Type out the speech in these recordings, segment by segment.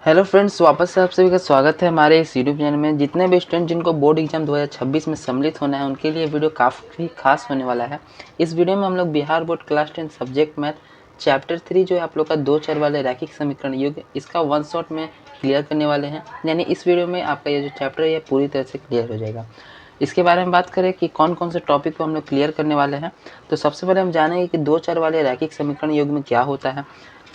Hello friends, वापस से आप सभी का स्वागत है हमारे इस यूट्यूब चैनल में। जितने भी स्टूडेंट जिनको बोर्ड एग्जाम 2026 में सम्मिलित होना है उनके लिए वीडियो काफ़ी खास होने वाला है। इस वीडियो में हम लोग Bihar board class 10 subject math chapter 3 जो है आप लोग का 2 चर वाले रैखिक समीकरण युग, इसका वन शॉट में क्लियर करने वाले हैं। यानी इस वीडियो में आपका ये जो चैप्टर है ये पूरी तरह से क्लियर हो जाएगा। इसके बारे में बात करें कि कौन कौन से टॉपिक को हम लोग क्लियर करने वाले हैं, तो सबसे पहले हम जानेंगे कि 2 चर वाले रैखिक समीकरण युग में क्या होता है।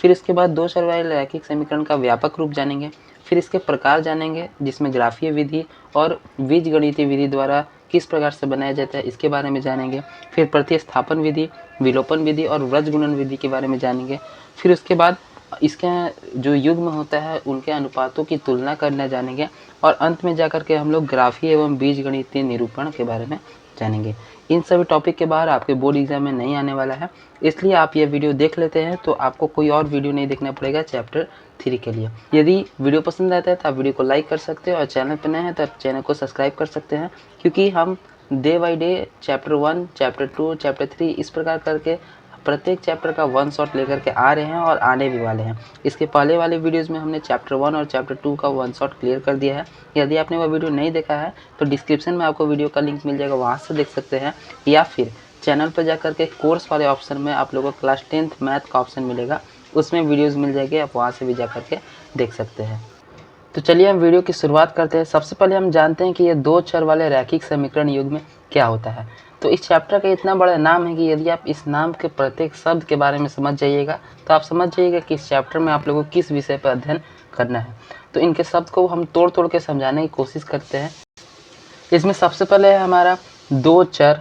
फिर इसके बाद 2 चर वाले रैखिक समीकरण का व्यापक रूप जानेंगे। फिर इसके प्रकार जानेंगे जिसमें ग्राफीय विधि और बीजगणितीय विधि द्वारा किस प्रकार से बनाया जाता है इसके बारे में जानेंगे। फिर प्रतिस्थापन विधि, विलोपन विधि और व्रजगुणन विधि के बारे में जानेंगे। फिर उसके बाद इसके जो युग्म होता है उनके अनुपातों की तुलना करना जानेंगे। और अंत में जाकर के हम लोग ग्राफीय एवं बीजगणितीय निरूपण के बारे में जानेंगे। इन सभी टॉपिक के बाहर आपके बोर्ड एग्जाम में नहीं आने वाला है, इसलिए आप ये वीडियो देख लेते हैं तो आपको कोई और वीडियो नहीं देखना पड़ेगा चैप्टर 3 के लिए। यदि वीडियो पसंद आता है तो आप वीडियो को लाइक कर सकते हैं और चैनल पर नए हैं तो आप चैनल को सब्सक्राइब कर सकते हैं, क्योंकि हम day by day chapter 1, chapter 2, chapter 3 इस प्रकार करके प्रत्येक चैप्टर का वन शॉट लेकर के आ रहे हैं और आने भी वाले हैं। इसके पहले वाले वीडियोज़ में हमने चैप्टर 1 और चैप्टर 2 का वन शॉट क्लियर कर दिया है। यदि आपने वह वीडियो नहीं देखा है तो डिस्क्रिप्शन में आपको वीडियो का लिंक मिल जाएगा, वहाँ से देख सकते हैं। या फिर चैनल पर जाकर के कोर्स वाले ऑप्शन में आप लोगों को क्लास 10th मैथ का ऑप्शन मिलेगा, उसमें वीडियोज़ मिल जाएगी, आप वहाँ से भी जाकर के देख सकते हैं। तो चलिए हम वीडियो की शुरुआत करते हैं। सबसे पहले हम जानते हैं कि ये 2 चर वाले रैखिक समीकरण युग में क्या होता है। तो इस चैप्टर का इतना बड़ा नाम है कि यदि आप इस नाम के प्रत्येक शब्द के बारे में समझ जाइएगा तो आप समझ जाइएगा कि इस चैप्टर में आप लोगों को किस विषय पर अध्ययन करना है। तो इनके शब्द को हम तोड़ तोड़ के समझाने की कोशिश करते हैं। इसमें सबसे पहले है हमारा 2 चर,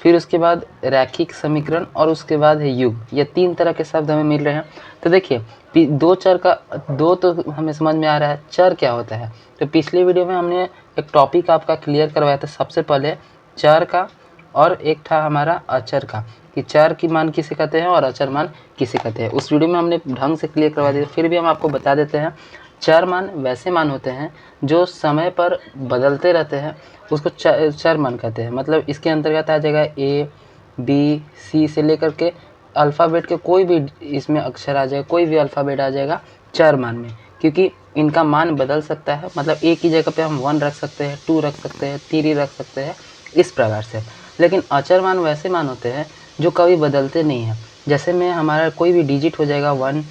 फिर उसके बाद रैखिक समीकरण और उसके बाद है युग। ये 3 तरह के शब्द हमें मिल रहे हैं। तो देखिए 2 चर का 2 तो हमें समझ में आ रहा है, चर क्या होता है। तो पिछले वीडियो में हमने एक टॉपिक आपका क्लियर करवाया था, सबसे पहले चर का और एक था हमारा अचर का, कि चर की मान किसे कहते हैं और अचर मान किसे कहते हैं। उस वीडियो में हमने ढंग से क्लियर करवा दिया, फिर भी हम आपको बता देते हैं। चर मान वैसे मान होते हैं जो समय पर बदलते रहते हैं, उसको चर मान कहते हैं। मतलब इसके अंतर्गत आ जाएगा ए, बी, सी से लेकर के अल्फ़ाबेट के कोई भी इसमें अक्षर आ जाएगा, कोई भी अल्फ़ाबेट आ जाएगा चर मान में, क्योंकि इनका मान बदल सकता है। मतलब ए की जगह पे हम 1 रख सकते हैं, 2 रख सकते हैं, 3 रख सकते हैं, इस प्रकार से। लेकिन अचर मान वैसे मान होते हैं जो कभी बदलते नहीं हैं। जैसे में हमारा कोई भी डिजिट हो जाएगा 1,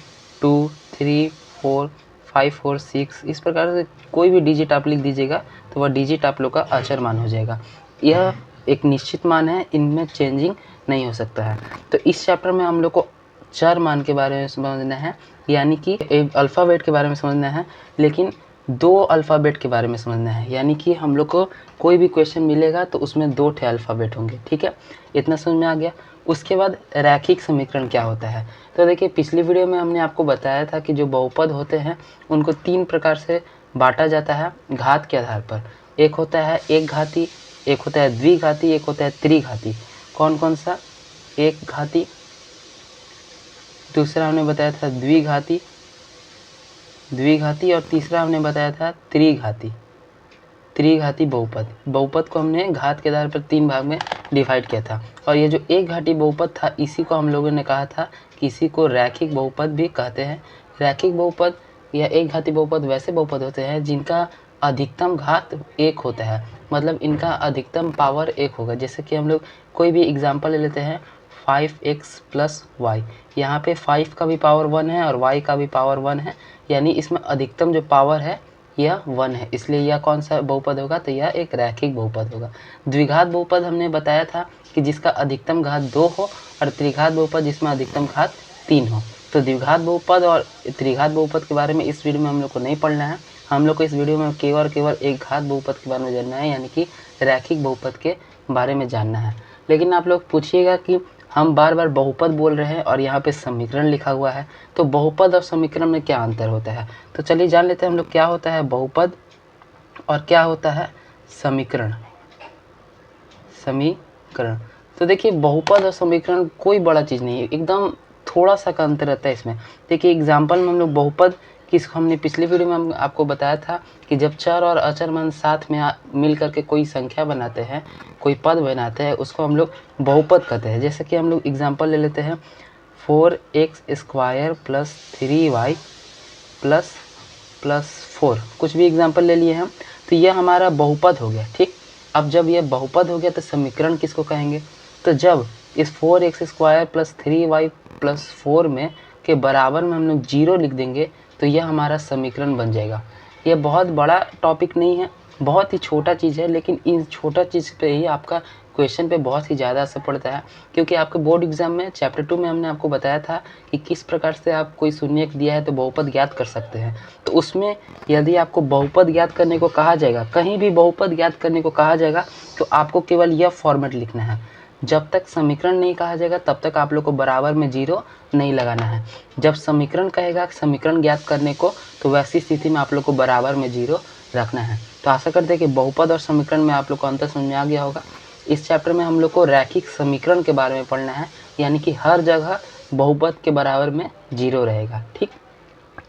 2, 3, 4, 5, 4, 6, इस प्रकार से कोई भी डिजिट आप लिख दीजिएगा तो वह डिजिट आप लोग का अचर मान हो जाएगा। यह एक निश्चित मान है, इनमें चेंजिंग नहीं हो सकता है। तो इस चैप्टर में हम लोग को चर मान के बारे में समझना है, यानी कि एक अल्फ़ाबेट के बारे में समझना है, लेकिन 2 अल्फ़ाबेट के बारे में समझना है। यानी कि हम लोग को कोई भी क्वेश्चन मिलेगा तो उसमें 2 ठे अल्फ़ाबेट होंगे, ठीक है। इतना समझ में आ गया। उसके बाद रैखिक समीकरण क्या होता है। तो देखिए पिछली वीडियो में हमने आपको बताया था कि जो बहुपद होते हैं उनको 3 प्रकार से बांटा जाता है घात के आधार पर। एक होता है एक घाती, एक होता है द्विघाती, एक होता है त्रिघाती। कौन कौन सा? एक घाती, दूसरा हमने बताया था द्विघाती, द्विघाती और तीसरा हमने बताया था त्रिघाती। त्रिघाती बहुपद, बहुपद को हमने घात के आधार पर 3 भाग में डिवाइड किया था। और ये जो एक घाटी बहुपद था इसी को हम लोगों ने कहा था कि इसी को रैखिक बहुपद भी कहते हैं। रैखिक बहुपद या एक घाती बहुपद वैसे बहुपद होते हैं जिनका अधिकतम घात 1 होता है, मतलब इनका अधिकतम पावर 1 होगा। जैसे कि हम लोग कोई भी एग्जाम्पल ले लेते हैं, 5x + y। यहाँ पे 5 का भी पावर 1 है और y का भी पावर 1 है, यानी इसमें अधिकतम जो पावर है यह 1 है, इसलिए यह कौन सा बहुपद होगा? तो यह एक रैखिक बहुपद होगा। द्विघात बहुपद हमने बताया था कि जिसका अधिकतम घात 2 हो, और त्रिघात बहुपद जिसमें अधिकतम घात 3 हो। तो द्विघात बहुपद और त्रिघात बहुपद के बारे में इस वीडियो में हम लोग को नहीं पढ़ना है। हम लोग को इस वीडियो में केवल एक घात बहुपद के बारे में जानना है, यानी कि रैखिक बहुपद के बारे में जानना है। लेकिन आप लोग पूछिएगा कि हम बार बार बहुपद बोल रहे हैं और यहाँ पे समीकरण लिखा हुआ है, तो बहुपद और समीकरण में क्या अंतर होता है। तो चलिए जान लेते हैं हम लोग क्या होता है बहुपद और क्या होता है समीकरण। समीकरण, तो देखिए बहुपद और समीकरण कोई बड़ा चीज़ नहीं है, एकदम थोड़ा सा का अंतर रहता है इसमें। देखिए एग्जाम्पल में हम लोग बहुपद किस हमने पिछली वीडियो में हम आपको बताया था कि जब चर और अचर मान साथ में मिल करके कोई संख्या बनाते हैं, कोई पद बनाते हैं, उसको हम लोग बहुपद कहते हैं। जैसे कि हम लोग एग्जाम्पल ले लेते हैं 4x² + 3y + प्लस 4, कुछ भी एग्जाम्पल ले लिए हम, तो यह हमारा बहुपद हो गया। ठीक, अब जब यह बहुपद हो गया तो समीकरण किसको कहेंगे? तो जब इस 4x² प्लस 3y प्लस 4 में के बराबर में हम लोग 0 लिख देंगे तो यह हमारा समीकरण बन जाएगा। यह बहुत बड़ा टॉपिक नहीं है, बहुत ही छोटा चीज़ है, लेकिन इन छोटा चीज़ पे ही आपका क्वेश्चन पे बहुत ही ज़्यादा असर पड़ता है। क्योंकि आपके बोर्ड एग्जाम में चैप्टर 2 में हमने आपको बताया था कि किस प्रकार से आप कोई शून्यक दिया है तो बहुपद ज्ञात कर सकते हैं। तो उसमें यदि आपको बहुपद ज्ञात करने को कहा जाएगा, कहीं भी बहुपद ज्ञात करने को कहा जाएगा, तो आपको केवल यह फॉर्मेट लिखना है। जब तक समीकरण नहीं कहा जाएगा तब तक आप लोग को बराबर में 0 नहीं लगाना है। जब समीकरण कहेगा समीकरण ज्ञात करने को, तो वैसी स्थिति में आप लोग को बराबर में 0 रखना है। तो आशा करते हैं कि बहुपद और समीकरण में आप लोग को अंतर समझ में आ गया होगा। इस चैप्टर में हम लोग को रैखिक समीकरण के बारे में पढ़ना है, यानी कि हर जगह बहुपद के बराबर में 0 रहेगा। ठीक,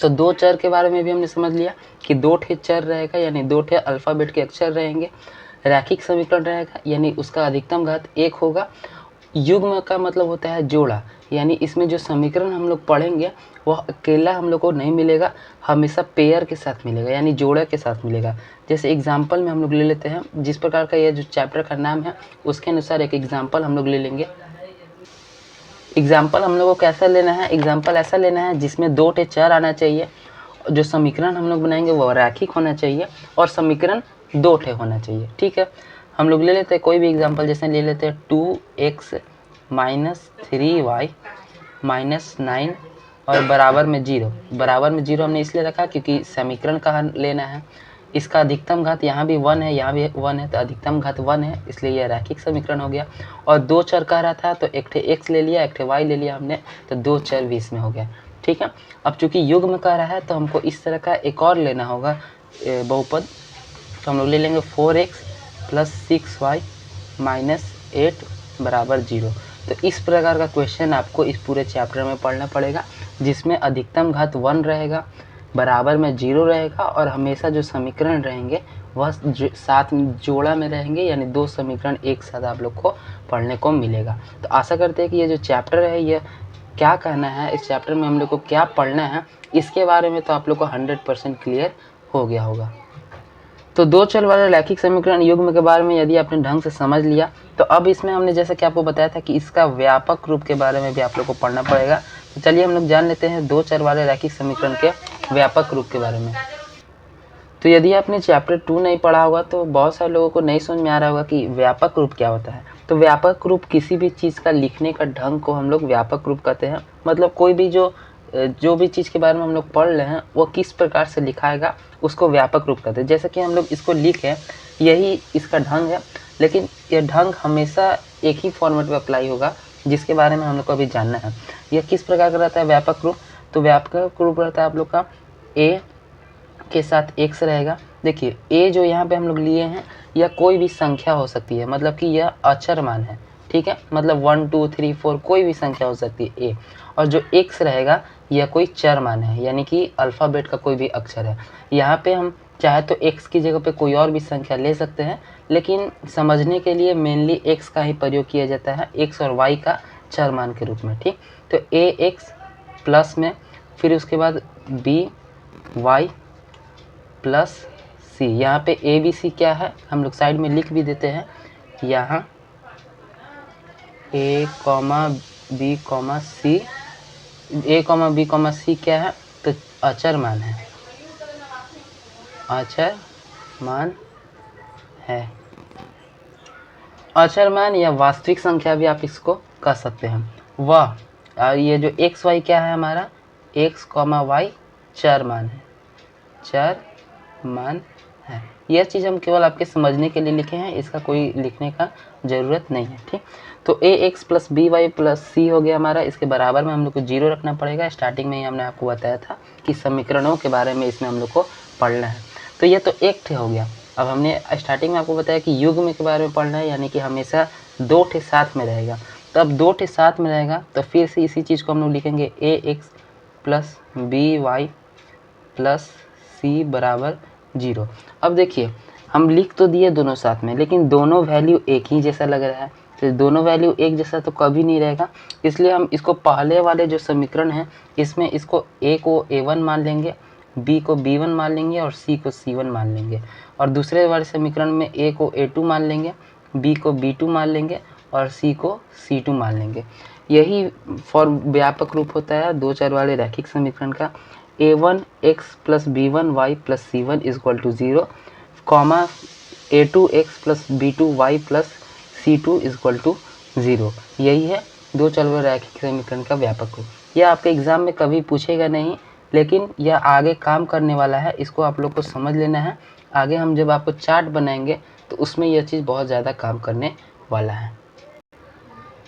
तो दो चर के बारे में भी हमने समझ लिया कि 2 ठे चर रहेगा, यानी 2 ठे अल्फ़ाबेट के अक्षर रहेंगे। रैखिक समीकरण रहेगा, यानी उसका अधिकतम घात 1 होगा। युग्म का मतलब होता है जोड़ा, यानी इसमें जो समीकरण हम लोग पढ़ेंगे वह अकेला हम लोग को नहीं मिलेगा, हमेशा पेयर के साथ मिलेगा, यानी जोड़े के साथ मिलेगा। जैसे एग्जाम्पल में हम लोग ले लेते हैं, जिस प्रकार का यह जो चैप्टर का नाम है उसके अनुसार एक एग्जाम्पल हम लोग ले लेंगे। एग्जाम्पल हम लोग को कैसा लेना है? एग्जाम्पल ऐसा लेना है जिसमें 2 ठे चर आना चाहिए, जो समीकरण हम लोग बनाएंगे वो रैखिक होना चाहिए और समीकरण 2 ठे होना चाहिए। ठीक है, हम लोग ले लेते हैं कोई भी एग्जाम्पल, जैसे ले लेते हैं 2x माइनस 3y माइनस 9 और बराबर में 0। बराबर में 0 हमने इसलिए रखा क्योंकि समीकरण कहाँ लेना है, इसका अधिकतम घात यहाँ भी 1 है, यहाँ भी 1 है, तो अधिकतम घात 1 है, इसलिए यह रैखिक समीकरण हो गया। और 2 चर कह रहा था तो एक ठे x ले लिया, एक ठे y ले लिया हमने, तो 2 चर भी इसमें हो गया। ठीक है, अब चूंकि युग्म कह रहा है तो हमको इस तरह का एक और लेना होगा बहुपद, तो हम लोग ले लेंगे 4x प्लस 6y माइनस 8 बराबर 0। तो इस प्रकार का क्वेश्चन आपको इस पूरे चैप्टर में पढ़ना पड़ेगा, जिसमें अधिकतम घात 1 रहेगा, बराबर में 0 रहेगा और हमेशा जो समीकरण रहेंगे वह साथ में जोड़ा में रहेंगे, यानी 2 समीकरण एक साथ आप लोग को पढ़ने को मिलेगा। तो आशा करते हैं कि ये जो चैप्टर है, ये क्या कहना है, इस चैप्टर में हम लोग को क्या पढ़ना है, इसके बारे में तो आप लोग को 100% क्लियर हो गया होगा। तो 2 चर वाले रैखिक समीकरण युग्म के बारे में यदि आपने ढंग से समझ लिया, तो अब इसमें हमने जैसे कि आपको बताया था कि इसका व्यापक रूप के बारे में भी आप लोग को पढ़ना पड़ेगा। तो चलिए हम लोग जान लेते हैं 2 चर वाले रैखिक समीकरण के व्यापक रूप के बारे में। तो यदि आपने चैप्टर 2 नहीं पढ़ा होगा तो बहुत सारे लोगों को नहीं समझ में आ रहा होगा कि व्यापक रूप क्या होता है। तो व्यापक रूप किसी भी चीज़ का लिखने का ढंग को हम लोग व्यापक रूप कहते हैं। मतलब कोई भी जो भी चीज़ के बारे में हम लोग पढ़ रहे हैं वो किस प्रकार से लिखाएगा उसको व्यापक रूप कहते हैं। जैसे कि हम लोग इसको लिखें, यही इसका ढंग है, लेकिन यह ढंग हमेशा एक ही फॉर्मेट में अप्लाई होगा, जिसके बारे में हम लोग को अभी जानना है। यह किस प्रकार का रहता है व्यापक रूप? तो व्यापक रूप रहता है आप लोग का ए के साथ x रहेगा। देखिए a जो यहाँ पे हम लोग लिए हैं यह कोई भी संख्या हो सकती है, मतलब कि यह अचर मान है। ठीक है, मतलब 1 2 3 4 कोई भी संख्या हो सकती है a। और जो x रहेगा यह कोई चर मान है, यानी कि अल्फ़ाबेट का कोई भी अक्षर है। यहाँ पे हम चाहे तो x की जगह पे कोई और भी संख्या ले सकते हैं, लेकिन समझने के लिए मेनली x का ही प्रयोग किया जाता है, x और y का चर मान के रूप में। ठीक, तो ax प्लस में फिर उसके बाद by प्लस सी। यहाँ पे ए बी सी क्या है हम लोग साइड में लिख भी देते हैं। यहाँ ए कॉमा बी कॉमा सी, ए कॉमा बी कॉमा सी क्या है? तो अचर मान है, अचर मान है। अचर मान या वास्तविक संख्या भी आप इसको कह सकते हैं। वह ये जो एक्स वाई क्या है हमारा, एक्स कॉमा वाई चर मान है, चर मान है। यह चीज़ हम केवल आपके समझने के लिए लिखे हैं, इसका कोई लिखने का ज़रूरत नहीं है। ठीक, तो A X plus B Y plus C हो गया हमारा, इसके बराबर में हम लोग को 0 रखना पड़ेगा। स्टार्टिंग में ही हमने आपको बताया था कि समीकरणों के बारे में इसमें हम लोग को पढ़ना है। तो ये तो एक ठे हो गया। अब हमने स्टार्टिंग में आपको बताया कि युग्म के बारे में पढ़ना है, यानी कि हमेशा 2 ठे साथ में रहेगा। तो अब 2 ठे साथ में रहेगा तो फिर से इसी चीज़ को हम लोग लिखेंगे A X plus B Y plus C बराबर 0। अब देखिए हम लिख तो दिए दोनों साथ में, लेकिन दोनों वैल्यू एक ही जैसा लग रहा है। तो दोनों वैल्यू एक जैसा तो कभी नहीं रहेगा, इसलिए हम इसको पहले वाले जो समीकरण है इसमें इसको ए को a1 मान लेंगे बी को B1 मान लेंगे और सी को C1 मान लेंगे। और दूसरे वाले समीकरण में ए को A2 मान लेंगे, बी को B2 मान लेंगे और सी को C2 मान लेंगे। यही फॉर्म व्यापक रूप होता है दो चर वाले रैखिक समीकरण का। A1x plus B1y plus C1 equal to 0, comma A2x plus B2y plus C2 equal to 0। यही है दो चर वाले रैखिक समीकरण का व्यापक रूप। यह आपके एग्जाम में कभी पूछेगा नहीं, लेकिन यह आगे काम करने वाला है, इसको आप लोग को समझ लेना है। आगे हम जब आपको चार्ट बनाएंगे तो उसमें यह चीज़ बहुत ज़्यादा काम करने वाला है।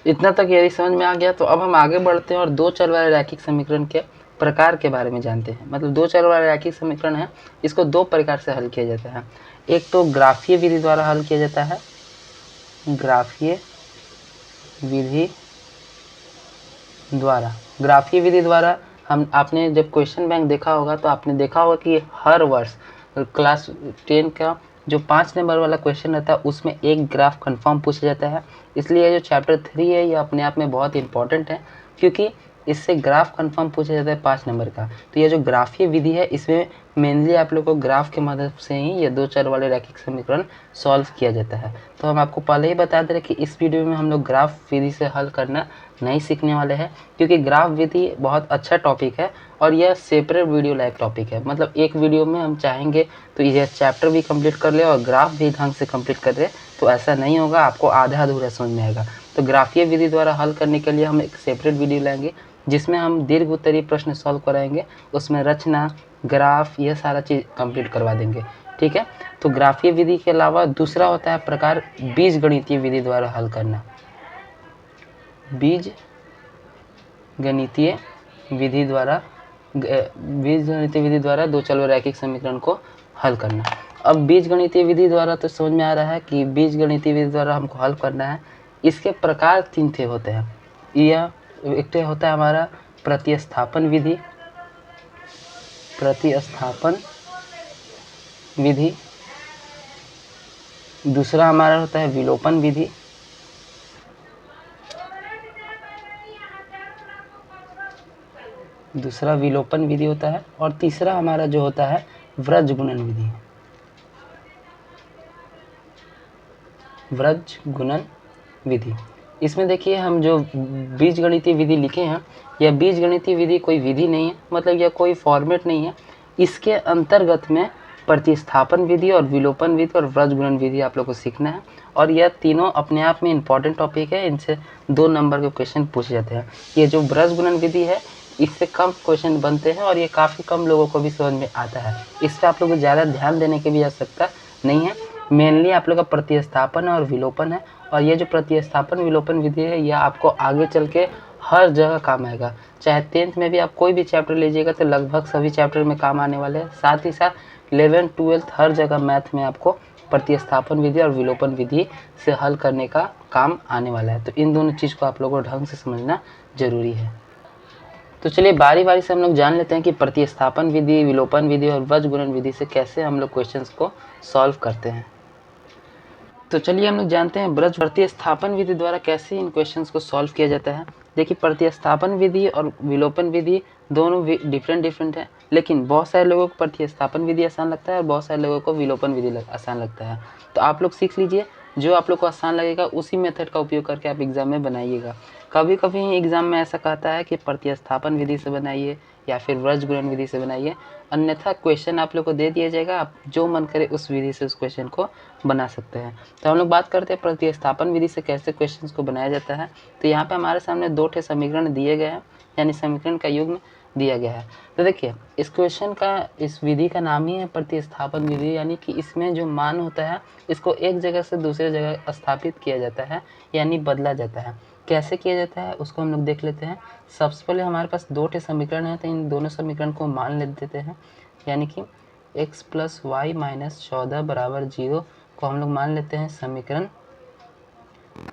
इतना तक यदि समझ में आ गया तो अब हम आगे बढ़ते हैं और दो चर वाले रैखिक समीकरण के प्रकार के बारे में जानते हैं। मतलब दो चर वाला रैखिक समीकरण है, इसको दो प्रकार से हल किया जाता है। एक तो ग्राफीय विधि द्वारा हल किया जाता है, ग्राफीय विधि द्वारा हम आपने जब क्वेश्चन बैंक देखा होगा तो आपने देखा होगा कि हर वर्ष क्लास 10 का जो 5 नंबर वाला क्वेश्चन रहता है उसमें एक ग्राफ कंफर्म पूछा जाता है। इसलिए जो चैप्टर 3 है ये अपने आप में बहुत इंपॉर्टेंट है, क्योंकि इससे ग्राफ कंफर्म पूछा जाता है 5 नंबर का। तो ये जो ग्राफीय विधि है इसमें मेनली आप लोग को ग्राफ के मदद से ही ये दो चर वाले रैखिक समीकरण सॉल्व किया जाता है। तो हम आपको पहले ही बता दे रहे कि इस वीडियो में हम लोग ग्राफ विधि से हल करना नहीं सीखने वाले हैं, क्योंकि ग्राफ विधि बहुत अच्छा टॉपिक है और यह सेपरेट वीडियो लाइक टॉपिक है। मतलब एक वीडियो में हम चाहेंगे तो यह चैप्टर भी कंप्लीट कर ले और ग्राफ भी ढंग से कंप्लीट कर ले, तो ऐसा नहीं होगा, आपको आधा अधूरा समझ में आएगा। तो ग्राफीय विधि द्वारा हल करने के लिए हम एक सेपरेट वीडियो लाएंगे जिसमें हम दीर्घ उत्तरीय प्रश्न सॉल्व कराएंगे, उसमें रचना, ग्राफ, यह सारा चीज़ कंप्लीट करवा देंगे। ठीक है। तो ग्राफीय विधि के अलावा दूसरा होता है प्रकार बीज गणितीय विधि द्वारा हल करना। बीज गणितीय विधि द्वारा दो चर रैखिक समीकरण को हल करना। अब बीज गणितीय विधि द्वारा तो समझ में आ रहा है कि बीज गणितीय विधि द्वारा हमको हल करना है। इसके प्रकार 3 थे होते हैं। यह एक होता है हमारा प्रतिस्थापन विधि, दूसरा हमारा होता है विलोपन विधि, होता है, और तीसरा हमारा जो होता है व्रज गुणन विधि। इसमें देखिए हम जो बीज गणितीय विधि लिखे हैं, यह बीज गणितीय विधि कोई विधि नहीं है, मतलब यह कोई फॉर्मेट नहीं है। इसके अंतर्गत में प्रतिस्थापन विधि और विलोपन विधि और व्रज गुणन विधि आप लोग को सीखना है, और यह तीनों अपने आप में इंपॉर्टेंट टॉपिक है। इनसे 2 नंबर के क्वेश्चन पूछे जाते हैं। ये जो व्रज गुणन विधि है इससे कम क्वेश्चन बनते हैं और ये काफ़ी कम लोगों को भी समझ में आता है। इस पर आप लोग को ज़्यादा ध्यान देने की भी आवश्यकता नहीं है। मेनली आप लोग का प्रतिस्थापन और विलोपन है, और ये जो प्रतिस्थापन विलोपन विधि है यह आपको आगे चल के हर जगह काम आएगा। चाहे 10th में भी आप कोई भी चैप्टर लीजिएगा तो लगभग सभी चैप्टर में काम आने वाले हैं। साथ ही साथ 11th 12th हर जगह मैथ में आपको प्रतिस्थापन विधि और विलोपन विधि से हल करने का काम आने वाला है। तो इन दोनों चीज़ को आप लोगों को ढंग से समझना जरूरी है। तो चलिए बारी बारी से हम लोग जान लेते हैं कि प्रतिस्थापन विधि, विलोपन विधि और व्रज गुणन विधि से कैसे हम लोग क्वेश्चंस को सॉल्व करते हैं। तो चलिए हम लोग जानते हैं प्रतिस्थापन विधि द्वारा कैसे इन क्वेश्चंस को सॉल्व किया जाता है। देखिए प्रतिस्थापन विधि और विलोपन विधि दोनों डिफरेंट है, लेकिन बहुत सारे लोगों को प्रतिस्थापन विधि आसान लगता है और बहुत सारे लोगों को विलोपन विधि आसान लगता है। तो आप लोग सीख लीजिए, जो आप लोग को आसान लगेगा उसी मेथड का उपयोग करके आप एग्जाम में बनाइएगा। कभी कभी एग्जाम में ऐसा कहता है कि प्रतिस्थापन विधि से बनाइए या फिर व्रज गुणन विधि से बनाइए, अन्यथा क्वेश्चन आप लोग को दे दिया जाएगा, आप जो मन करे उस विधि से उस क्वेश्चन को बना सकते हैं। तो हम लोग बात करते हैं प्रतिस्थापन विधि से कैसे क्वेश्चंस को बनाया जाता है। तो यहाँ पे हमारे सामने 2 ठे समीकरण दिए गए हैं, यानी समीकरण का युग्म दिया गया है। तो देखिए इस क्वेश्चन का, इस विधि का नाम ही है प्रतिस्थापन विधि, यानी कि इसमें जो मान होता है इसको एक जगह से दूसरे जगह स्थापित किया जाता है, यानी बदला जाता है। कैसे किया जाता है उसको हम लोग देख लेते हैं। सबसे पहले हमारे पास 2 ठे समीकरण है, तो इन दोनों समीकरण को मान ले देते हैं, यानी कि x + y - 14 = 0 को हम लोग मान लेते हैं समीकरण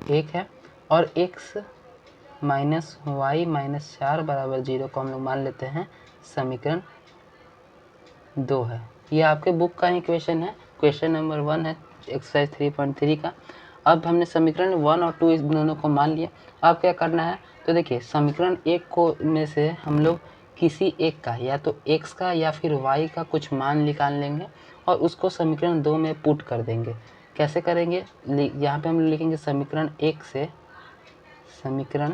1 है, और x - y - 4 = 0 को हम लोग मान लेते हैं समीकरण 2 है। ये आपके बुक का ही क्वेश्चन है, क्वेश्चन नंबर 1 है एक्सरसाइज 3.3 का। अब हमने समीकरण 1 और 2 इस दोनों को मान लिया। अब क्या करना है, तो देखिए समीकरण 1 को में से हम लोग किसी एक का या तो x का या फिर y का कुछ मान निकाल लेंगे और उसको समीकरण 2 में पुट कर देंगे। कैसे करेंगे? यहाँ पे हम लिखेंगे समीकरण 1 से समीकरण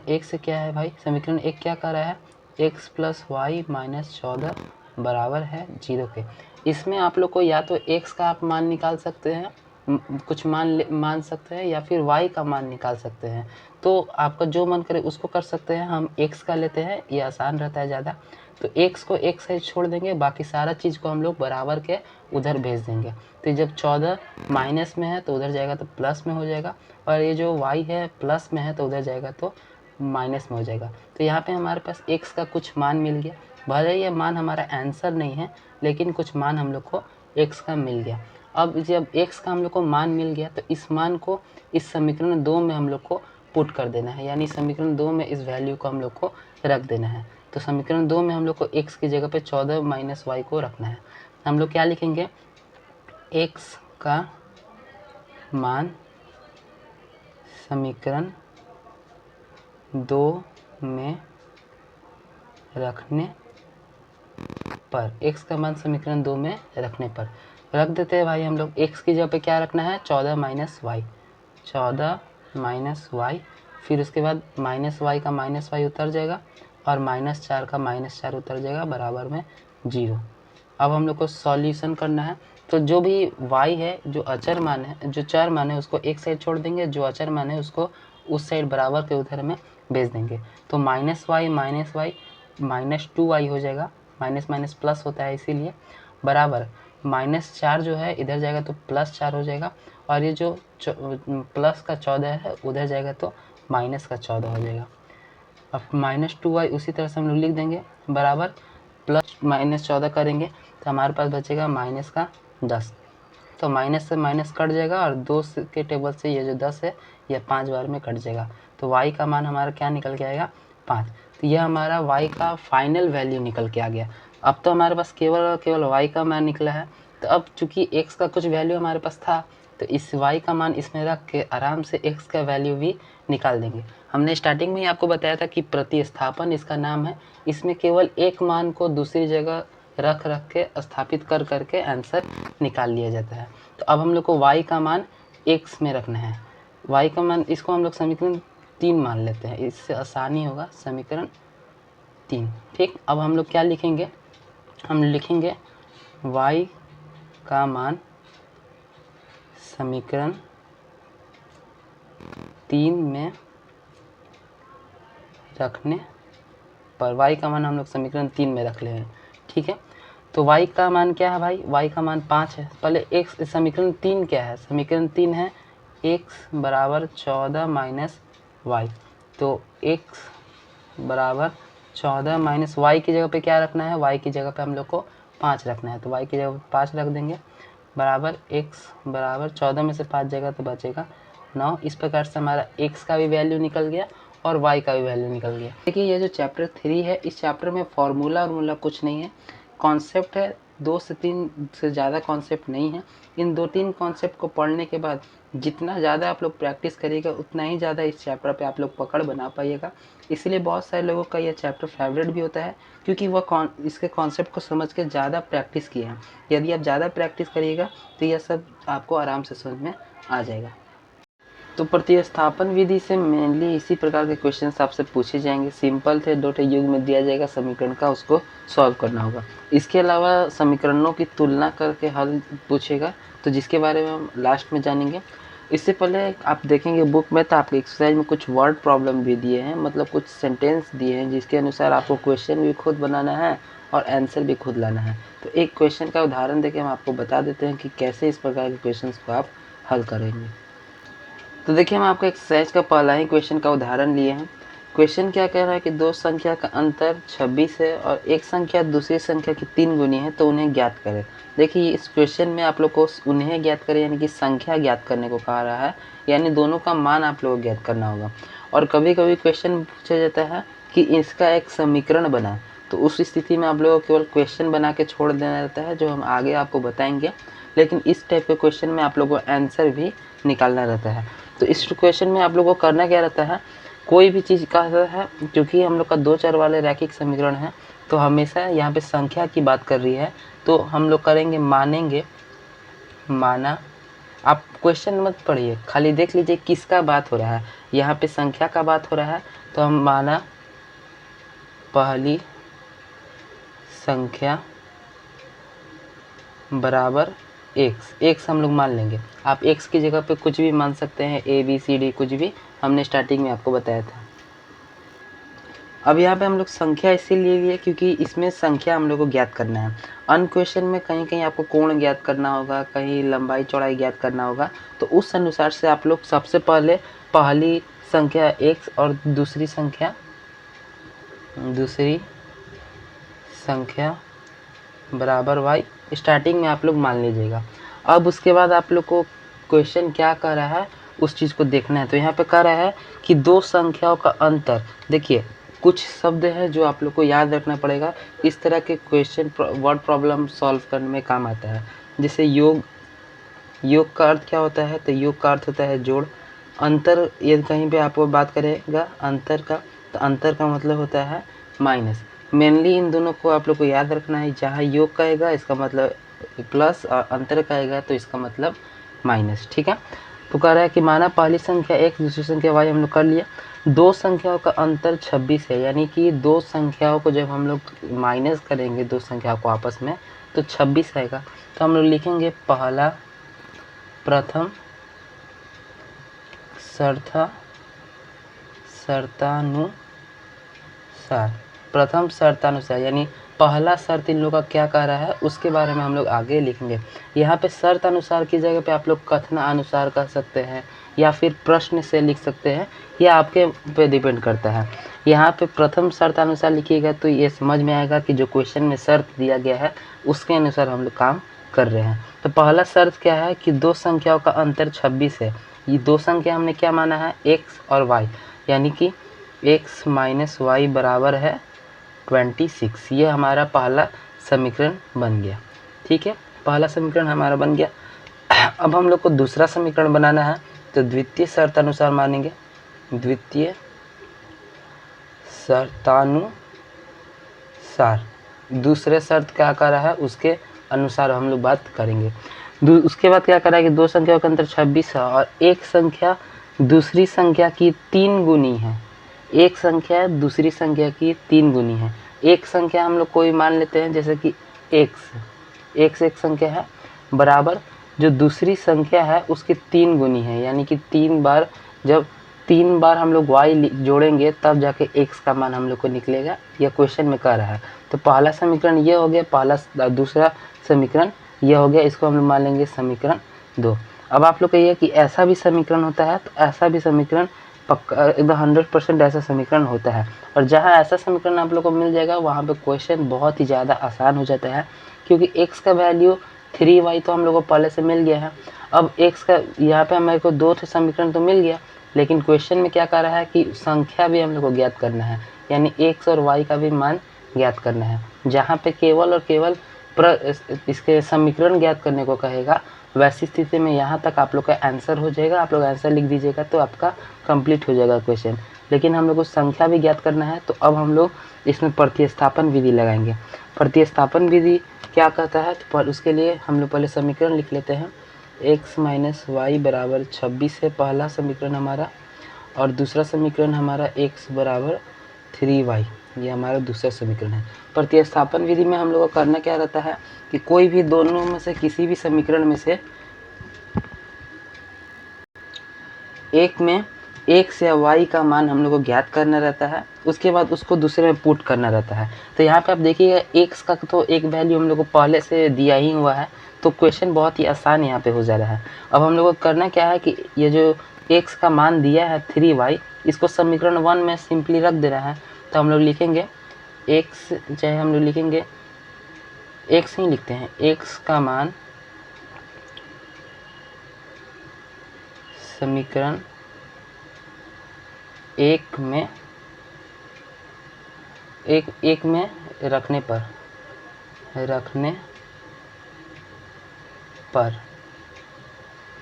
1 से क्या है भाई? समीकरण 1 क्या कह रहा है? x + y - 14 बराबर है 0 के। इसमें आप लोग को या तो x का आप मान निकाल सकते हैं, कुछ मान सकते हैं, या फिर y का मान निकाल सकते हैं। तो आपका जो मन करे उसको कर सकते हैं। हम x का लेते हैं, ये आसान रहता है ज़्यादा। तो x को एक साइड छोड़ देंगे, बाकी सारा चीज़ को हम लोग बराबर के उधर भेज देंगे। तो जब 14 माइनस में है तो उधर जाएगा तो प्लस में हो जाएगा, और ये जो y है प्लस में है तो उधर जाएगा तो माइनस में हो जाएगा। तो यहाँ पे हमारे पास x का कुछ मान मिल गया। भले ये मान हमारा आंसर नहीं है, लेकिन कुछ मान हम लोग को x का मिल गया। अब जब x का हम लोग को मान मिल गया तो इस मान को इस समीकरण 2 में हम लोग को पुट कर देना है, यानी समीकरण 2 में इस वैल्यू को हम लोग को रख देना है। तो समीकरण 2 में हम लोग को x की जगह पे 14 माइनस y को रखना है। हम लोग क्या लिखेंगे? x का मान समीकरण 2 में रखने पर, x का मान समीकरण 2 में रखने पर रख देते हैं भाई। हम लोग x की जगह पे क्या रखना है? 14 माइनस y, फिर उसके बाद माइनस y का माइनस y उतर जाएगा और -4 का -4 उतर जाएगा, बराबर में 0। अब हम लोग को सॉल्यूशन करना है। तो जो भी y है, जो अचर मान है, जो चर मान है, उसको एक साइड छोड़ देंगे, जो अचर मान है उसको उस साइड बराबर के उधर में भेज देंगे। तो -y -2y हो जाएगा, माइनस माइनस प्लस होता है इसीलिए, बराबर -4 जो है इधर जाएगा तो +4 हो जाएगा, और ये जो प्लस का 14 है उधर जाएगा तो माइनस का 14 हो जाएगा। अब -2y उसी तरह से हम लोग लिख देंगे, बराबर प्लस -14 करेंगे तो हमारे पास बचेगा माइनस का 10। तो माइनस से माइनस कट जाएगा और 2 के टेबल से ये जो 10 है यह 5 बार में कट जाएगा। तो y का मान हमारा क्या निकल के आएगा? 5। तो यह हमारा y का फाइनल वैल्यू निकल के आ गया। अब तो हमारे पास केवल y का मान निकला है। तो अब चूंकि x का कुछ वैल्यू हमारे पास था, तो इस y का मान इसमें रख के आराम से x का वैल्यू भी निकाल देंगे। हमने स्टार्टिंग में ही आपको बताया था कि प्रतिस्थापन इसका नाम है। इसमें केवल एक मान को दूसरी जगह रख के स्थापित कर के आंसर निकाल लिया जाता है। तो अब हम लोग को y का मान x में रखना है। y का मान, इसको हम लोग समीकरण 3 मान लेते हैं, इससे आसानी होगा। समीकरण 3, ठीक। अब हम लोग क्या लिखेंगे? हम लिखेंगे y का मान समीकरण 3 में रखने पर, y का मान हम लोग समीकरण 3 में रख ले हैं, ठीक है। तो y का मान क्या है भाई? y का मान 5 है। पहले x, समीकरण 3 क्या है? समीकरण 3 है x बराबर 14 माइनस y। तो x बराबर 14 माइनस y की जगह पे क्या रखना है? y की जगह पे हम लोग को 5 रखना है। तो y की जगह पे 5 रख देंगे, बराबर x बराबर 14 में से 5 जगह तो बचेगा 9। इस प्रकार से हमारा x का भी वैल्यू निकल गया और y का भी वैल्यू निकल गया। देखिए ये जो चैप्टर 3 है, इस चैप्टर में फार्मूला कुछ नहीं है, कॉन्सेप्ट है। 2 से 3 से ज़्यादा कॉन्सेप्ट नहीं है। इन 2-3 कॉन्सेप्ट को पढ़ने के बाद जितना ज़्यादा आप लोग प्रैक्टिस करिएगा उतना ही ज़्यादा इस चैप्टर पे आप लोग पकड़ बना पाइएगा। इसलिए बहुत सारे लोगों का ये चैप्टर फेवरेट भी होता है, क्योंकि वह इसके कॉन्सेप्ट को समझ के ज़्यादा प्रैक्टिस किए हैं। यदि आप ज़्यादा प्रैक्टिस करिएगा तो यह सब आपको आराम से समझ में आ जाएगा। तो प्रतिस्थापन विधि से मेनली इसी प्रकार के क्वेश्चंस आपसे पूछे जाएंगे। सिंपल थे, 2 युग में दिया जाएगा समीकरण का, उसको सॉल्व करना होगा। इसके अलावा समीकरणों की तुलना करके हल पूछेगा, तो जिसके बारे में हम लास्ट में जानेंगे। इससे पहले आप देखेंगे बुक में, तो आपके एक्सरसाइज में कुछ वर्ड प्रॉब्लम भी दिए हैं, मतलब कुछ सेंटेंस दिए हैं जिसके अनुसार आपको क्वेश्चन भी खुद बनाना है और आंसर भी खुद लाना है। तो एक क्वेश्चन का उदाहरण देके हम आपको बता देते हैं कि कैसे इस प्रकार के क्वेश्चन को आप हल करेंगे। तो देखिए हम आपको एक्सरसाइज का पहला ही क्वेश्चन का उदाहरण लिए हैं। क्वेश्चन क्या कह रहा है कि 2 संख्या का अंतर 26 है और एक संख्या दूसरी संख्या की 3 गुनी है, तो उन्हें ज्ञात करें। देखिए इस क्वेश्चन में आप लोग को उन्हें ज्ञात करें यानी कि संख्या ज्ञात करने को कहा रहा है, यानी दोनों का मान आप लोगों को ज्ञात करना होगा। और कभी कभी क्वेश्चन पूछा जाता है कि इसका एक समीकरण बना, तो उस स्थिति में आप लोगों को केवल क्वेश्चन बना के छोड़ देना रहता है, जो हम आगे आपको बताएंगे। लेकिन इस टाइप के क्वेश्चन में आप लोगों को आंसर भी निकालना रहता है। तो इस क्वेश्चन में आप लोगों को करना क्या रहता है कोई भी चीज़ का है, क्योंकि हम लोग का 2 चर वाले रैखिक समीकरण है तो हमेशा यहाँ पे संख्या की बात कर रही है, तो हम लोग करेंगे मानेंगे, माना। आप क्वेश्चन मत पढ़िए, खाली देख लीजिए किसका बात हो रहा है। यहाँ पे संख्या का बात हो रहा है तो हम माना पहली संख्या बराबर एक्स हम लोग मान लेंगे। आप एक्स की जगह पे कुछ भी मान सकते हैं, ए बी सी डी कुछ भी, हमने स्टार्टिंग में आपको बताया था। अब यहाँ पे हम लोग संख्या इसीलिए लिए क्योंकि इसमें संख्या हम लोग को ज्ञात करना है। अन्य क्वेश्चन में कहीं कहीं आपको कोण ज्ञात करना होगा, कहीं लंबाई चौड़ाई ज्ञात करना होगा, तो उस अनुसार से आप लोग सबसे पहले पहली संख्या एक्स और दूसरी संख्या बराबर वाई स्टार्टिंग में आप लोग मान लीजिएगा। अब उसके बाद आप लोग को क्वेश्चन क्या कह रहा है उस चीज़ को देखना है। तो यहाँ पे कह रहा है कि दो संख्याओं का अंतर, देखिए कुछ शब्द है जो आप लोग को याद रखना पड़ेगा, इस तरह के क्वेश्चन वर्ड प्रॉब्लम सॉल्व करने में काम आता है। जैसे योग का अर्थ क्या होता है, तो योग का अर्थ होता है जोड़। अंतर यदि कहीं पे आपको बात करेगा अंतर का, तो अंतर का मतलब होता है माइनस। मेनली इन दोनों को आप लोग को याद रखना है, जहाँ योग कहेगा इसका मतलब प्लस और अंतर कहेगा तो इसका मतलब माइनस। ठीक है, तो कह रहा है कि माना पहली संख्या एक्स दूसरी संख्या वाई हम लोग कर लिया, दो संख्याओं का अंतर 26 है, यानी कि दो संख्याओं को जब हम लोग माइनस करेंगे दो संख्याओं को आपस में तो 26 आएगा। तो हम लोग लिखेंगे पहला प्रथम शर्तानुसार, यानी पहला शर्त इन लोग का क्या कह रहा है उसके बारे में हम लोग आगे लिखेंगे। यहाँ पे शर्त अनुसार की जगह पे आप लोग कथना अनुसार कह सकते हैं या फिर प्रश्न से लिख सकते हैं, यह आपके पे डिपेंड करता है। यहाँ पे प्रथम शर्त अनुसार लिखिएगा तो ये समझ में आएगा कि जो क्वेश्चन में शर्त दिया गया है उसके अनुसार हम लोग काम कर रहे हैं। तो पहला शर्त क्या है कि दो संख्याओं का अंतर 26 है। ये दो संख्या हमने क्या माना है, एक्स और वाई, यानी कि एक्स माइनस वाई बराबर है 26। ये हमारा पहला समीकरण बन गया। ठीक है, पहला समीकरण हमारा बन गया। अब हम लोग को दूसरा समीकरण बनाना है, तो द्वितीय शर्त अनुसार मानेंगे। द्वितीय शर्तानुसार दूसरे शर्त क्या कर रहा है उसके अनुसार हम लोग बात करेंगे। उसके बाद क्या करा है कि दो संख्याओं का अंतर 26 है और एक संख्या दूसरी संख्या की 3 गुनी है। एक संख्या दूसरी संख्या की 3 गुनी है। एक संख्या हम लोग कोई मान लेते हैं जैसे कि एक्स एक संख्या है बराबर जो दूसरी संख्या है उसके 3 गुनी है, यानी कि 3 बार, जब 3 बार हम लोग y जोड़ेंगे तब जाके x का मान हम लोग को निकलेगा। यह क्वेश्चन में कह रहा है। तो पहला समीकरण ये हो गया, दूसरा समीकरण ये हो गया, इसको हम लोग मान लेंगे समीकरण 2। अब आप लोग कहिए कि ऐसा भी समीकरण होता है, तो ऐसा भी समीकरण पक्का एकदम 100% ऐसा समीकरण होता है। और जहाँ ऐसा समीकरण आप लोग को मिल जाएगा वहाँ पे क्वेश्चन बहुत ही ज़्यादा आसान हो जाता है, क्योंकि x का वैल्यू 3y तो हम लोग को पहले से मिल गया है। अब x का यहाँ पे हमारे को दो समीकरण तो मिल गया, लेकिन क्वेश्चन में क्या कह रहा है कि संख्या भी हम लोग को ज्ञात करना है, यानी x और y का भी मान ज्ञात करना है। जहाँ पे केवल और केवल इसके समीकरण ज्ञात करने को कहेगा, वैसी स्थिति में यहाँ तक आप लोग का आंसर हो जाएगा। आप लोग आंसर लिख दीजिएगा तो आपका कंप्लीट हो जाएगा क्वेश्चन। लेकिन हम लोग को संख्या भी ज्ञात करना है, तो अब हम लोग इसमें प्रतिस्थापन विधि लगाएंगे। प्रतिस्थापन विधि क्या कहता है, तो उसके लिए हम लोग पहले समीकरण लिख लेते हैं। x माइनस वाई बराबर 26 है पहला समीकरण हमारा, और दूसरा समीकरण हमारा x बराबर 3y, ये हमारा दूसरा समीकरण है। प्रतिस्थापन विधि में हम लोग को करना क्या रहता है कि कोई भी दोनों में से किसी भी समीकरण में से एक में x या y का मान हम लोग को ज्ञात करना रहता है, उसके बाद उसको दूसरे में पुट करना रहता है। तो यहाँ पे आप देखिएगा x का तो एक वैल्यू हम लोग को पहले से दिया ही हुआ है, तो क्वेश्चन बहुत ही आसान यहाँ पे हो जा रहा है। अब हम लोग को करना क्या है कि ये जो x का मान दिया है 3y, इसको समीकरण 1 में सिंपली रख देना है। तो हम लोग लिखेंगे x, चाहे हम लोग लिखेंगे x ही लिखते हैं, x का मान समीकरण 1 में रखने पर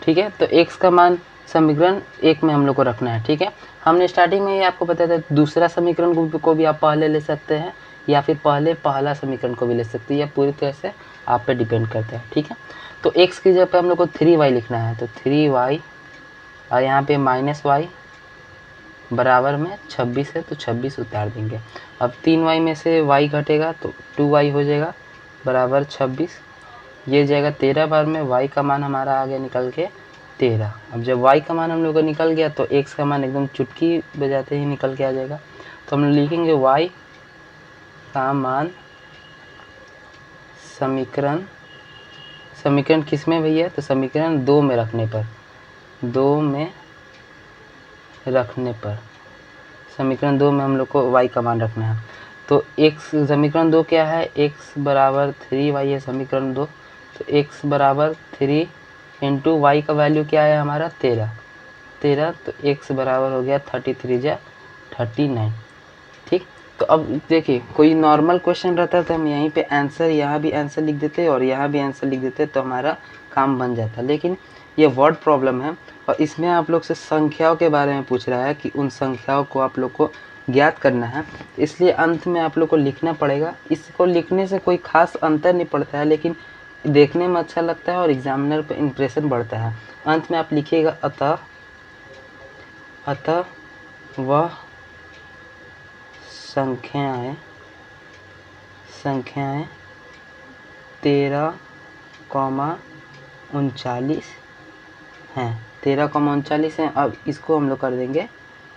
ठीक है। तो x का मान समीकरण 1 में हम लोग को रखना है। ठीक है, हमने स्टार्टिंग में ही आपको बताया था दूसरा समीकरण को भी आप पहले ले सकते हैं या फिर पहला समीकरण को भी ले सकते हैं, या पूरी तरह से आप पे डिपेंड करता है। ठीक है, तो x की जगह पे हम लोग को 3y लिखना है, तो 3y और यहाँ पे -y बराबर में 26 है, तो 26 उतार देंगे। अब 3y में से y घटेगा तो 2y हो जाएगा बराबर 26, ये जाएगा 13 बार में, y का मान हमारा आ गया निकल के 13। अब जब y का मान हम लोग को निकल गया तो x का मान एकदम चुटकी बजाते ही निकल के आ जाएगा। तो हम लिखेंगे y का मान समीकरण किस में भैया, तो समीकरण 2 में रखने पर, समीकरण 2 में हम लोग को y का मान रखना है। तो x समीकरण 2 क्या है, x बराबर 3y है समीकरण 2, तो x बराबर 3 इंटू वाई का वैल्यू क्या है हमारा 13, तो x बराबर हो गया 33 जा 39। ठीक, तो अब देखिए कोई नॉर्मल क्वेश्चन रहता है तो हम यहीं पे आंसर, यहाँ भी आंसर लिख देते और यहाँ भी आंसर लिख देते तो हमारा काम बन जाता। लेकिन ये वर्ड प्रॉब्लम है और इसमें आप लोग से संख्याओं के बारे में पूछ रहा है कि उन संख्याओं को आप लोग को ज्ञात करना है, इसलिए अंत में आप लोग को लिखना पड़ेगा। इसको लिखने से कोई खास अंतर नहीं पड़ता है, लेकिन देखने में अच्छा लगता है और एग्जामिनर पे इम्प्रेशन बढ़ता है। अंत में आप लिखिएगा अतः वह संख्याएं 13,39 हैं, 13,39 हैं। अब इसको हम लोग कर देंगे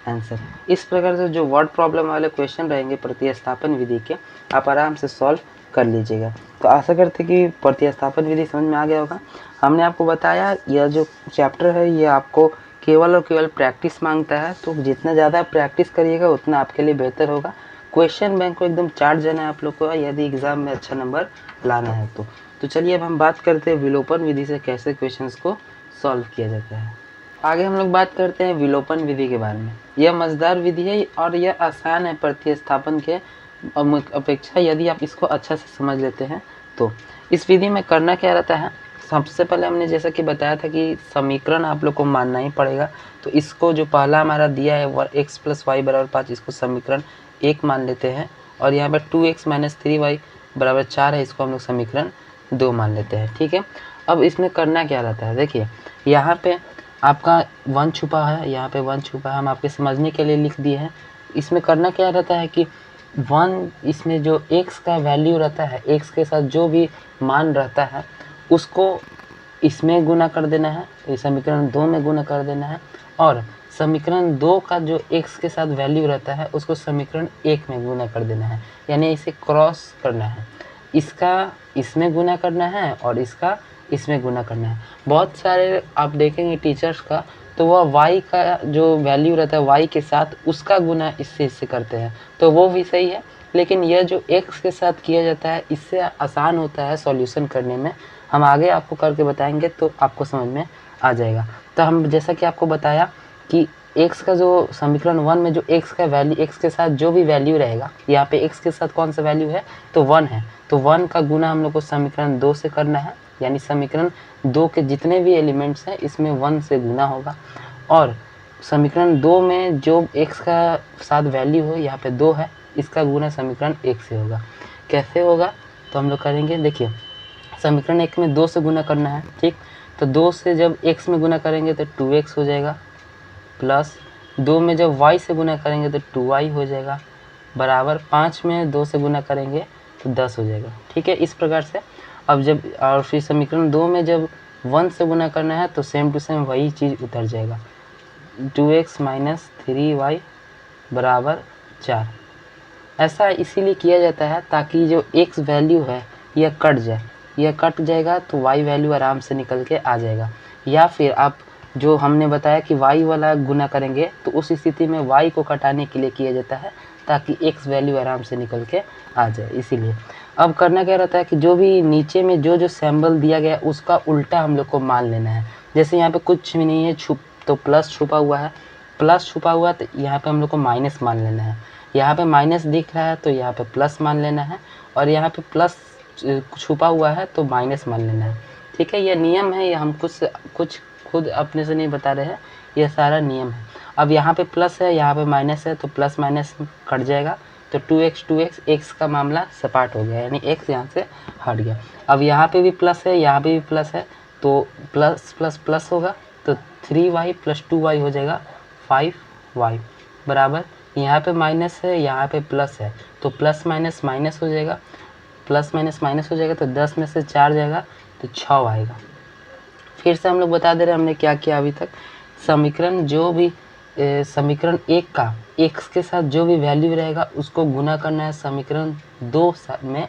आंसर। इस प्रकार से जो वर्ड प्रॉब्लम वाले क्वेश्चन रहेंगे प्रतिस्थापन विधि के, आप आराम से सॉल्व कर लीजिएगा। तो आशा करते कि प्रतिस्थापन विधि समझ में आ गया होगा। हमने आपको बताया यह जो चैप्टर है ये आपको केवल और केवल प्रैक्टिस मांगता है, तो जितना ज़्यादा प्रैक्टिस करिएगा उतना आपके लिए बेहतर होगा। क्वेश्चन बैंक को एकदम चाट जाना है आप लोग को यदि एग्जाम में अच्छा नंबर लाना है तो चलिए अब हम बात करते हैं विलोपन विधि से कैसे क्वेश्चंस को सॉल्व किया जाता है। आगे हम लोग बात करते हैं विलोपन विधि के बारे में। यह मजेदार विधि है और यह आसान है प्रतिस्थापन के अपेक्षा, यदि आप इसको अच्छा से समझ लेते हैं तो। इस विधि में करना क्या रहता है, सबसे पहले हमने जैसा कि बताया था कि समीकरण आप लोग को मानना ही पड़ेगा। तो इसको जो पहला हमारा दिया है वह x + y = 5, इसको समीकरण 1 मान लेते हैं। और यहाँ पर 2x - 3y = 4 है, इसको हम लोग समीकरण 2 मान लेते हैं। ठीक है, अब इसमें करना क्या रहता है, देखिए यहाँ पे आपका 1 छुपा है, यहाँ पे 1 छुपा है, हम आपके समझने के लिए लिख दिए हैं। इसमें करना क्या रहता है कि 1 इसमें जो x का वैल्यू रहता है, x के साथ जो भी मान रहता है उसको इसमें गुना कर देना है, तो समीकरण 2 में गुना कर देना है। और समीकरण 2 का जो x के साथ वैल्यू रहता है उसको समीकरण 1 में गुना कर देना है, यानी इसे क्रॉस करना है। इसका इसमें गुना करना है और इसका इसमें गुना करना है। बहुत सारे आप देखेंगे टीचर्स का तो वह y का जो वैल्यू रहता है y के साथ उसका गुना इससे करते हैं, तो वो भी सही है। लेकिन यह जो x के साथ किया जाता है इससे आसान होता है सॉल्यूशन करने में। हम आगे आपको करके बताएंगे तो आपको समझ में आ जाएगा। तो हम जैसा कि आपको बताया कि x का जो समीकरण 1 में जो x का वैल्यू, x के साथ जो भी वैल्यू रहेगा, यहाँ पे x के साथ कौन सा वैल्यू है तो 1 है, तो 1 का गुना हम लोग को समीकरण 2 से करना है, यानी समीकरण 2 के जितने भी एलिमेंट्स हैं इसमें 1 से गुना होगा। और समीकरण 2 में जो x का साथ वैल्यू हो, यहाँ पे 2 है, इसका गुना समीकरण 1 से होगा। कैसे होगा तो हम लोग करेंगे, देखिए समीकरण 1 में 2 से गुना करना है, ठीक, तो 2 से जब x में गुना करेंगे तो 2x हो जाएगा, प्लस 2 में जब y से गुना करेंगे तो 2y हो जाएगा, बराबर 5 में 2 से गुना करेंगे तो 10 हो जाएगा। ठीक है, इस प्रकार से अब जब और फिर समीकरण 2 में जब 1 से गुना करना है तो सेम टू सेम वही चीज़ उतर जाएगा, 2x - 3y = 4। ऐसा इसीलिए किया जाता है ताकि जो x वैल्यू है यह कट जाए, यह कट जाएगा तो y वैल्यू आराम से निकल के आ जाएगा। या फिर आप जो हमने बताया कि y वाला गुना करेंगे तो उस स्थिति में y को कटाने के लिए किया जाता है ताकि x वैल्यू आराम से निकल के आ जाए। इसीलिए अब करना क्या रहता है कि जो भी नीचे में जो जो सिंबल दिया गया उसका उल्टा हम लोग को मान लेना है। जैसे यहाँ पे कुछ भी नहीं है तो प्लस छुपा हुआ है, प्लस छुपा हुआ तो यहाँ पे हम लोग को माइनस मान लेना है। यहाँ पे माइनस दिख रहा है तो यहाँ पे प्लस मान लेना है, और यहाँ पे प्लस छुपा हुआ है तो माइनस मान लेना है। ठीक है, यह नियम है, ये हम कुछ खुद अपने से नहीं बता रहे हैं, ये सारा नियम है। अब यहाँ पे प्लस है, यहाँ पे माइनस है, तो प्लस माइनस कट जाएगा, तो 2x x का मामला सपाट हो गया, यानी x यहाँ से हट गया। अब यहाँ पे भी प्लस है, यहाँ पे भी प्लस है, तो प्लस प्लस प्लस होगा, तो 3y + 2y हो जाएगा 5y बराबर। यहाँ पे माइनस है, यहाँ पे प्लस है, तो प्लस माइनस माइनस हो जाएगा, प्लस माइनस माइनस हो जाएगा, तो 10 में से 4 जाएगा तो 6 आएगा। फिर से हम लोग बता दे रहे हैं हमने क्या किया अभी तक। समीकरण जो भी समीकरण 1 का x के साथ जो भी वैल्यू रहेगा उसको गुना करना है समीकरण 2 में।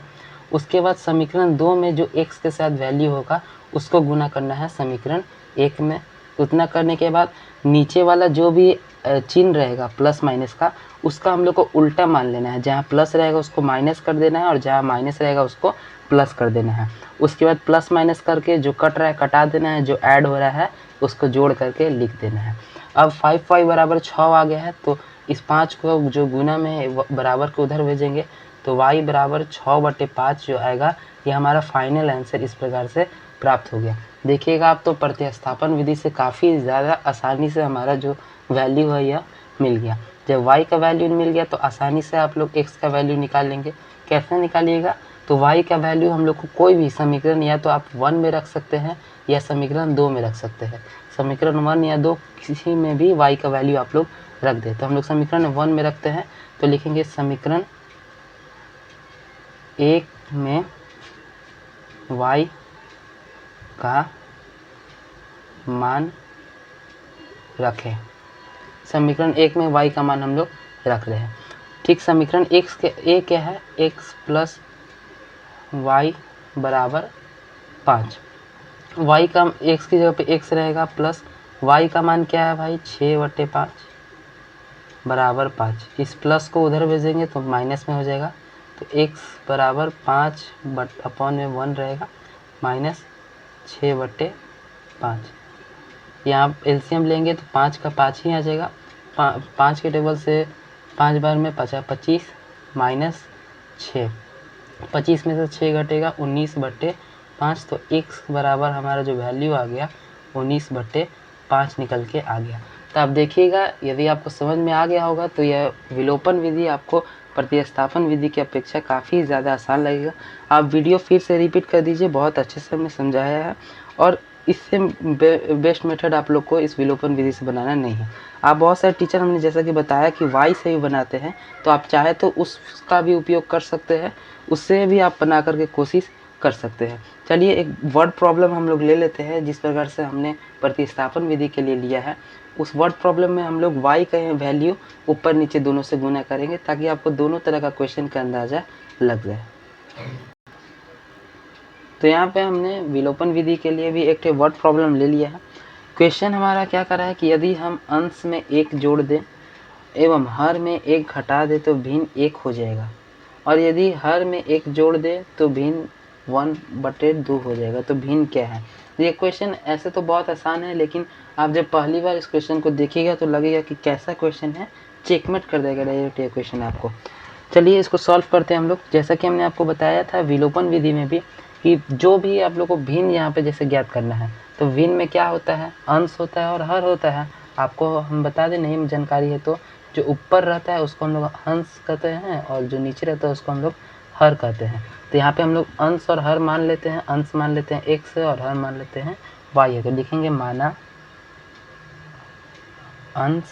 उसके बाद समीकरण 2 में जो x के साथ वैल्यू होगा उसको गुना करना है समीकरण 1 में। उतना करने के बाद नीचे वाला जो भी चिन्ह रहेगा प्लस माइनस का, उसका हम लोग को उल्टा मान लेना है। जहाँ प्लस रहेगा उसको माइनस कर देना है और जहाँ माइनस रहेगा उसको प्लस कर देना है। उसके बाद प्लस माइनस करके जो कट रहा है कटा देना है, जो ऐड हो रहा है उसको जोड़ करके लिख देना है। अब 5y बराबर 6 आ गया है, तो इस 5 को जो गुना में बराबर को उधर भेजेंगे तो y बराबर 6/5 जो आएगा, ये हमारा फाइनल आंसर इस प्रकार से प्राप्त हो गया। देखिएगा आप, तो प्रतिस्थापन विधि से काफ़ी ज़्यादा आसानी से हमारा जो वैल्यू है यह मिल गया। जब y का वैल्यू मिल गया तो आसानी से आप लोग x का वैल्यू निकाल लेंगे। कैसे निकालिएगा, तो y का वैल्यू हम लोग को कोई भी समीकरण या तो आप 1 में रख सकते हैं या समीकरण 2 में रख सकते हैं। समीकरण 1 या 2 किसी में भी y का वैल्यू आप लोग रख दें। तो हम लोग समीकरण 1 में रखते हैं, तो लिखेंगे समीकरण 1 में y का मान रखें। समीकरण 1 में y का मान हम लोग रख रहे हैं। ठीक, समीकरण x के a क्या है, x + y बराबर 5। y का x की जगह पे x रहेगा, प्लस y का मान क्या है भाई 6/5 बराबर 5। इस प्लस को उधर भेजेंगे तो माइनस में हो जाएगा, तो x बराबर 5/1 रहेगा माइनस 6/5। यहाँ एलसीएम लेंगे तो 5 का 5 ही आ जाएगा। 5 के टेबल से 5 बार में 25 माइनस 6, 25 में से 6 घटेगा 19/5, तो x बराबर हमारा जो वैल्यू आ गया 19/5 निकल के आ गया। तो आप देखिएगा, यदि आपको समझ में आ गया होगा तो यह विलोपन विधि आपको प्रतिस्थापन विधि की अपेक्षा काफ़ी ज़्यादा आसान लगेगा। आप वीडियो फिर से रिपीट कर दीजिए, बहुत अच्छे से हमने समझाया है और इससे बेस्ट मेथड आप लोग को इस विलोपन विधि से बनाना नहीं है। आप बहुत सारे टीचर हमने जैसा कि बताया कि y से भी बनाते हैं, तो आप चाहे तो उसका भी उपयोग कर सकते हैं, उससे भी आप बना करके कोशिश कर सकते हैं। चलिए एक वर्ड प्रॉब्लम हम लोग ले लेते हैं, जिस प्रकार से हमने प्रतिस्थापन विधि के लिए लिया है। उस वर्ड प्रॉब्लम में हम लोग y का वैल्यू ऊपर नीचे दोनों से गुना करेंगे ताकि आपको दोनों तरह का क्वेश्चन का अंदाज़ा लग जाए। तो यहाँ पे हमने विलोपन विधि के लिए भी एक वर्ड प्रॉब्लम ले लिया है। क्वेश्चन हमारा क्या कर रहा है कि यदि हम अंश में 1 जोड़ दें एवं हर में 1 घटा दें तो भिन्न 1 हो जाएगा, और यदि हर में 1 जोड़ दें तो भिन्न 1/2 हो जाएगा। तो भिन्न क्या है? ये क्वेश्चन ऐसे तो बहुत आसान है, लेकिन आप जब पहली बार इस क्वेश्चन को देखिएगा तो लगेगा कि कैसा क्वेश्चन है, चेकमेट कर देगा डायरेक्ट ये क्वेश्चन आपको। चलिए इसको सॉल्व करते हैं हम लोग। जैसा कि हमने आपको बताया था विलोपन विधि में भी कि जो भी आप लोग को भिन्न यहाँ पे जैसे ज्ञात करना है, तो भिन्न में क्या होता है, अंश होता है और हर होता है। आपको हम बता दें, नहीं जानकारी है तो जो ऊपर रहता है उसको हम लोग अंश कहते हैं और जो नीचे रहता है उसको हम लोग हर कहते हैं। तो यहाँ पे हम लोग अंश और हर मान लेते हैं। अंश मान लेते हैं x है और हर मान लेते हैं y है। तो लिखेंगे माना अंश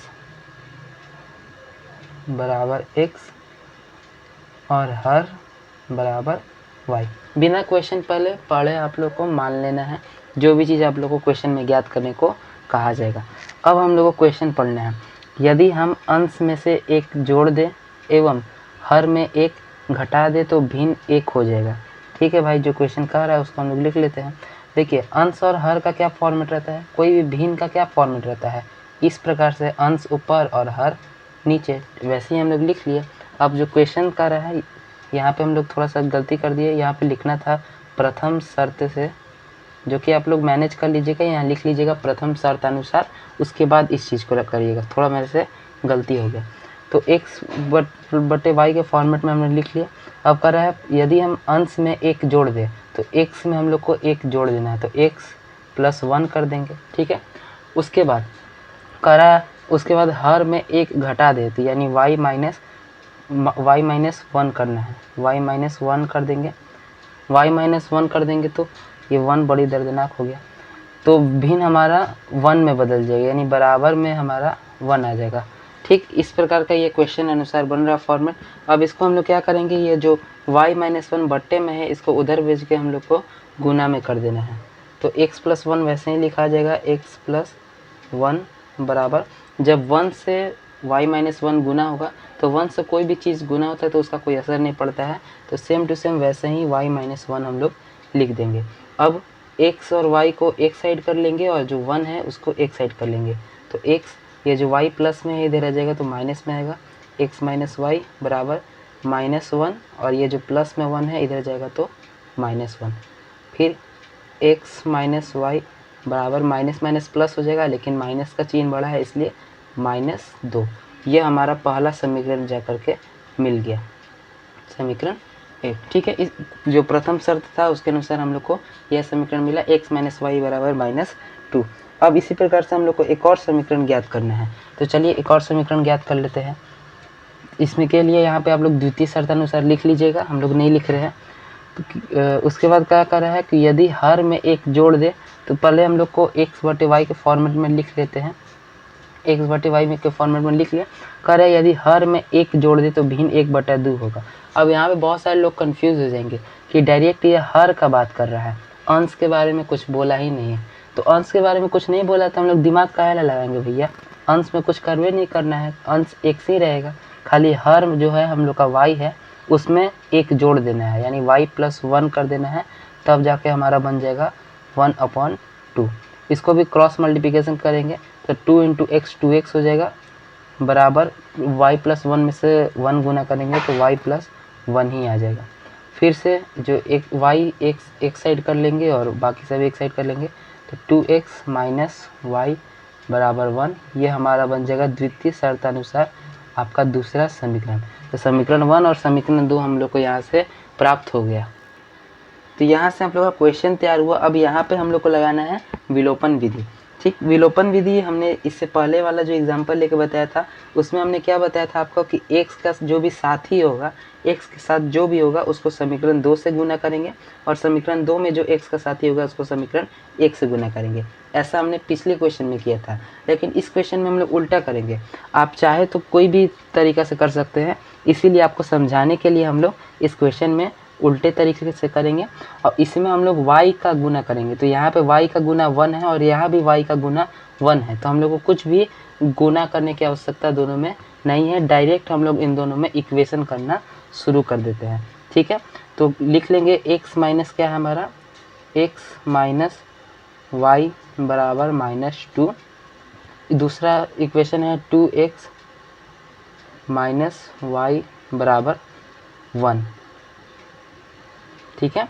बराबर x और हर बराबर y। बिना क्वेश्चन पहले पढ़े आप लोग को मान लेना है जो भी चीज़ आप लोग को क्वेश्चन में ज्ञात करने को कहा जाएगा। अब हम लोग को क्वेश्चन पढ़ना है। यदि हम अंश में से 1 जोड़ दें एवं हर में 1 घटा दे तो भिन्न 1 हो जाएगा। ठीक है भाई, जो क्वेश्चन कह रहा है उसको हम लोग लिख लेते हैं। देखिए अंश और हर का क्या फॉर्मेट रहता है, कोई भी भिन्न का क्या फॉर्मेट रहता है, इस प्रकार से अंश ऊपर और हर नीचे, वैसे ही हम लोग लिख लिए। अब जो क्वेश्चन कर रहा है यहाँ पे हम लोग थोड़ा सा गलती कर दिए, यहाँ पे लिखना था प्रथम शर्त से, जो कि आप लोग मैनेज कर लीजिएगा। यहाँ लिख लीजिएगा प्रथम शर्त अनुसार, उसके बाद इस चीज़ को करिएगा। थोड़ा मेरे से गलती हो गया। तो x/y के फॉर्मेट में हमने लिख लिया। अब कर रहा है यदि हम अंश में 1 जोड़ दें तो x में हम लोग को 1 जोड़ देना है, तो x + 1 कर देंगे। ठीक है, उसके बाद करा, उसके बाद हर में एक घटा देती, यानी y माइनस 1 करना है, y माइनस 1 कर देंगे, y माइनस 1 कर देंगे तो ये 1 बड़ी दर्दनाक हो गया, तो भिन्न हमारा 1 में बदल जाएगा, यानी बराबर में हमारा 1 आ जाएगा। ठीक, इस प्रकार का ये क्वेश्चन अनुसार बन रहा फॉर्मेट। अब इसको हम लोग क्या करेंगे, ये जो y माइनस 1 बट्टे में है इसको उधर भेज के हम लोग को गुना में कर देना है। तो x प्लस 1 वैसे ही लिखा जाएगा, x प्लस 1 बराबर, जब 1 से y माइनस 1 गुना होगा तो 1 से कोई भी चीज़ गुना होता है तो उसका कोई असर नहीं पड़ता है, तो सेम टू सेम वैसे ही y माइनस 1 हम लोग लिख देंगे। अब x और y को एक साइड कर लेंगे और जो 1 है उसको एक साइड कर लेंगे, तो x ये जो y प्लस में है इधर आ जाएगा तो माइनस में आएगा, x माइनस वाई बराबर -1, और ये जो प्लस में 1 है इधर जाएगा तो -1। फिर x माइनस वाई बराबर माइनस माइनस प्लस हो जाएगा, लेकिन माइनस का चिन्ह बड़ा है इसलिए -2। ये हमारा पहला समीकरण जा कर के मिल गया, समीकरण 1। ठीक है, इस जो प्रथम शर्त था उसके अनुसार हम लोग को यह समीकरण मिला, x माइनस वाई बराबर -2। अब इसी प्रकार से हम लोग को एक और समीकरण ज्ञात करना है, तो चलिए एक और समीकरण ज्ञात कर लेते हैं। इसमें के लिए यहाँ पे आप लोग द्वितीय शर्तानुसार लिख लीजिएगा, हम लोग नहीं लिख रहे हैं। तो उसके बाद क्या कर रहा है कि यदि हर में एक जोड़ दे, तो पहले हम लोग को x बटे वाई के फॉर्मेट में लिख लेते हैं, x बटे वाई में के फॉर्मेट में लिख लिया। कह रहे यदि हर में एक जोड़ दे तो भिन्न 1/2 होगा। अब यहाँ पे बहुत सारे लोग कंफ्यूज हो जाएंगे कि डायरेक्ट ये हर का बात कर रहा है, अंश के बारे में कुछ बोला ही नहीं है। तो अंश के बारे में कुछ नहीं बोला तो हम लोग दिमाग काहे लगाएंगे भैया, अंश में कुछ करवे नहीं करना है, अंश एक से ही रहेगा। खाली हर जो है हम लोग का y है उसमें एक जोड़ देना है, यानी y प्लस 1 कर देना है, तब जाके हमारा बन जाएगा 1/2। इसको भी क्रॉस मल्टीप्लिकेशन करेंगे तो 2 इंटू एक्स 2x हो जाएगा, बराबर y प्लस 1 में से 1 गुना करेंगे तो y प्लस 1 ही आ जाएगा। फिर से जो एक y एक साइड कर लेंगे और बाकी सब एक साइड कर लेंगे, तो 2x माइनस वाई बराबर 1, ये हमारा बन जाएगा द्वितीय शर्तानुसार आपका दूसरा समीकरण। तो समीकरण 1 और समीकरण 2 हम लोग को यहाँ से प्राप्त हो गया। तो यहाँ से हम लोग का क्वेश्चन तैयार हुआ। अब यहाँ पे हम लोग को लगाना है विलोपन विधि। ठीक, विलोपन विधि हमने इससे पहले वाला जो एग्जांपल लेके बताया था उसमें हमने क्या बताया था आपको कि x का जो भी साथी होगा, x के साथ जो भी होगा उसको समीकरण 2 से गुना करेंगे, और समीकरण 2 में जो x का साथी होगा उसको समीकरण 1 से गुना करेंगे। ऐसा हमने पिछले क्वेश्चन में किया था, लेकिन इस क्वेश्चन में हम लोग उल्टा करेंगे। आप चाहे तो कोई भी तरीका से कर सकते हैं, इसीलिए आपको समझाने के लिए हम लोग इस क्वेश्चन में उल्टे तरीके से करेंगे। और इसमें हम लोग y का गुना करेंगे, तो यहाँ पे y का गुना 1 है और यहाँ भी y का गुना 1 है, तो हम लोग को कुछ भी गुना करने की आवश्यकता दोनों में नहीं है, डायरेक्ट हम लोग इन दोनों में इक्वेशन करना शुरू कर देते हैं। ठीक है, तो लिख लेंगे x माइनस क्या है हमारा, x माइनस वाई बराबर -2। दूसरा इक्वेशन है 2x माइनस वाई बराबर 1। ठीक है,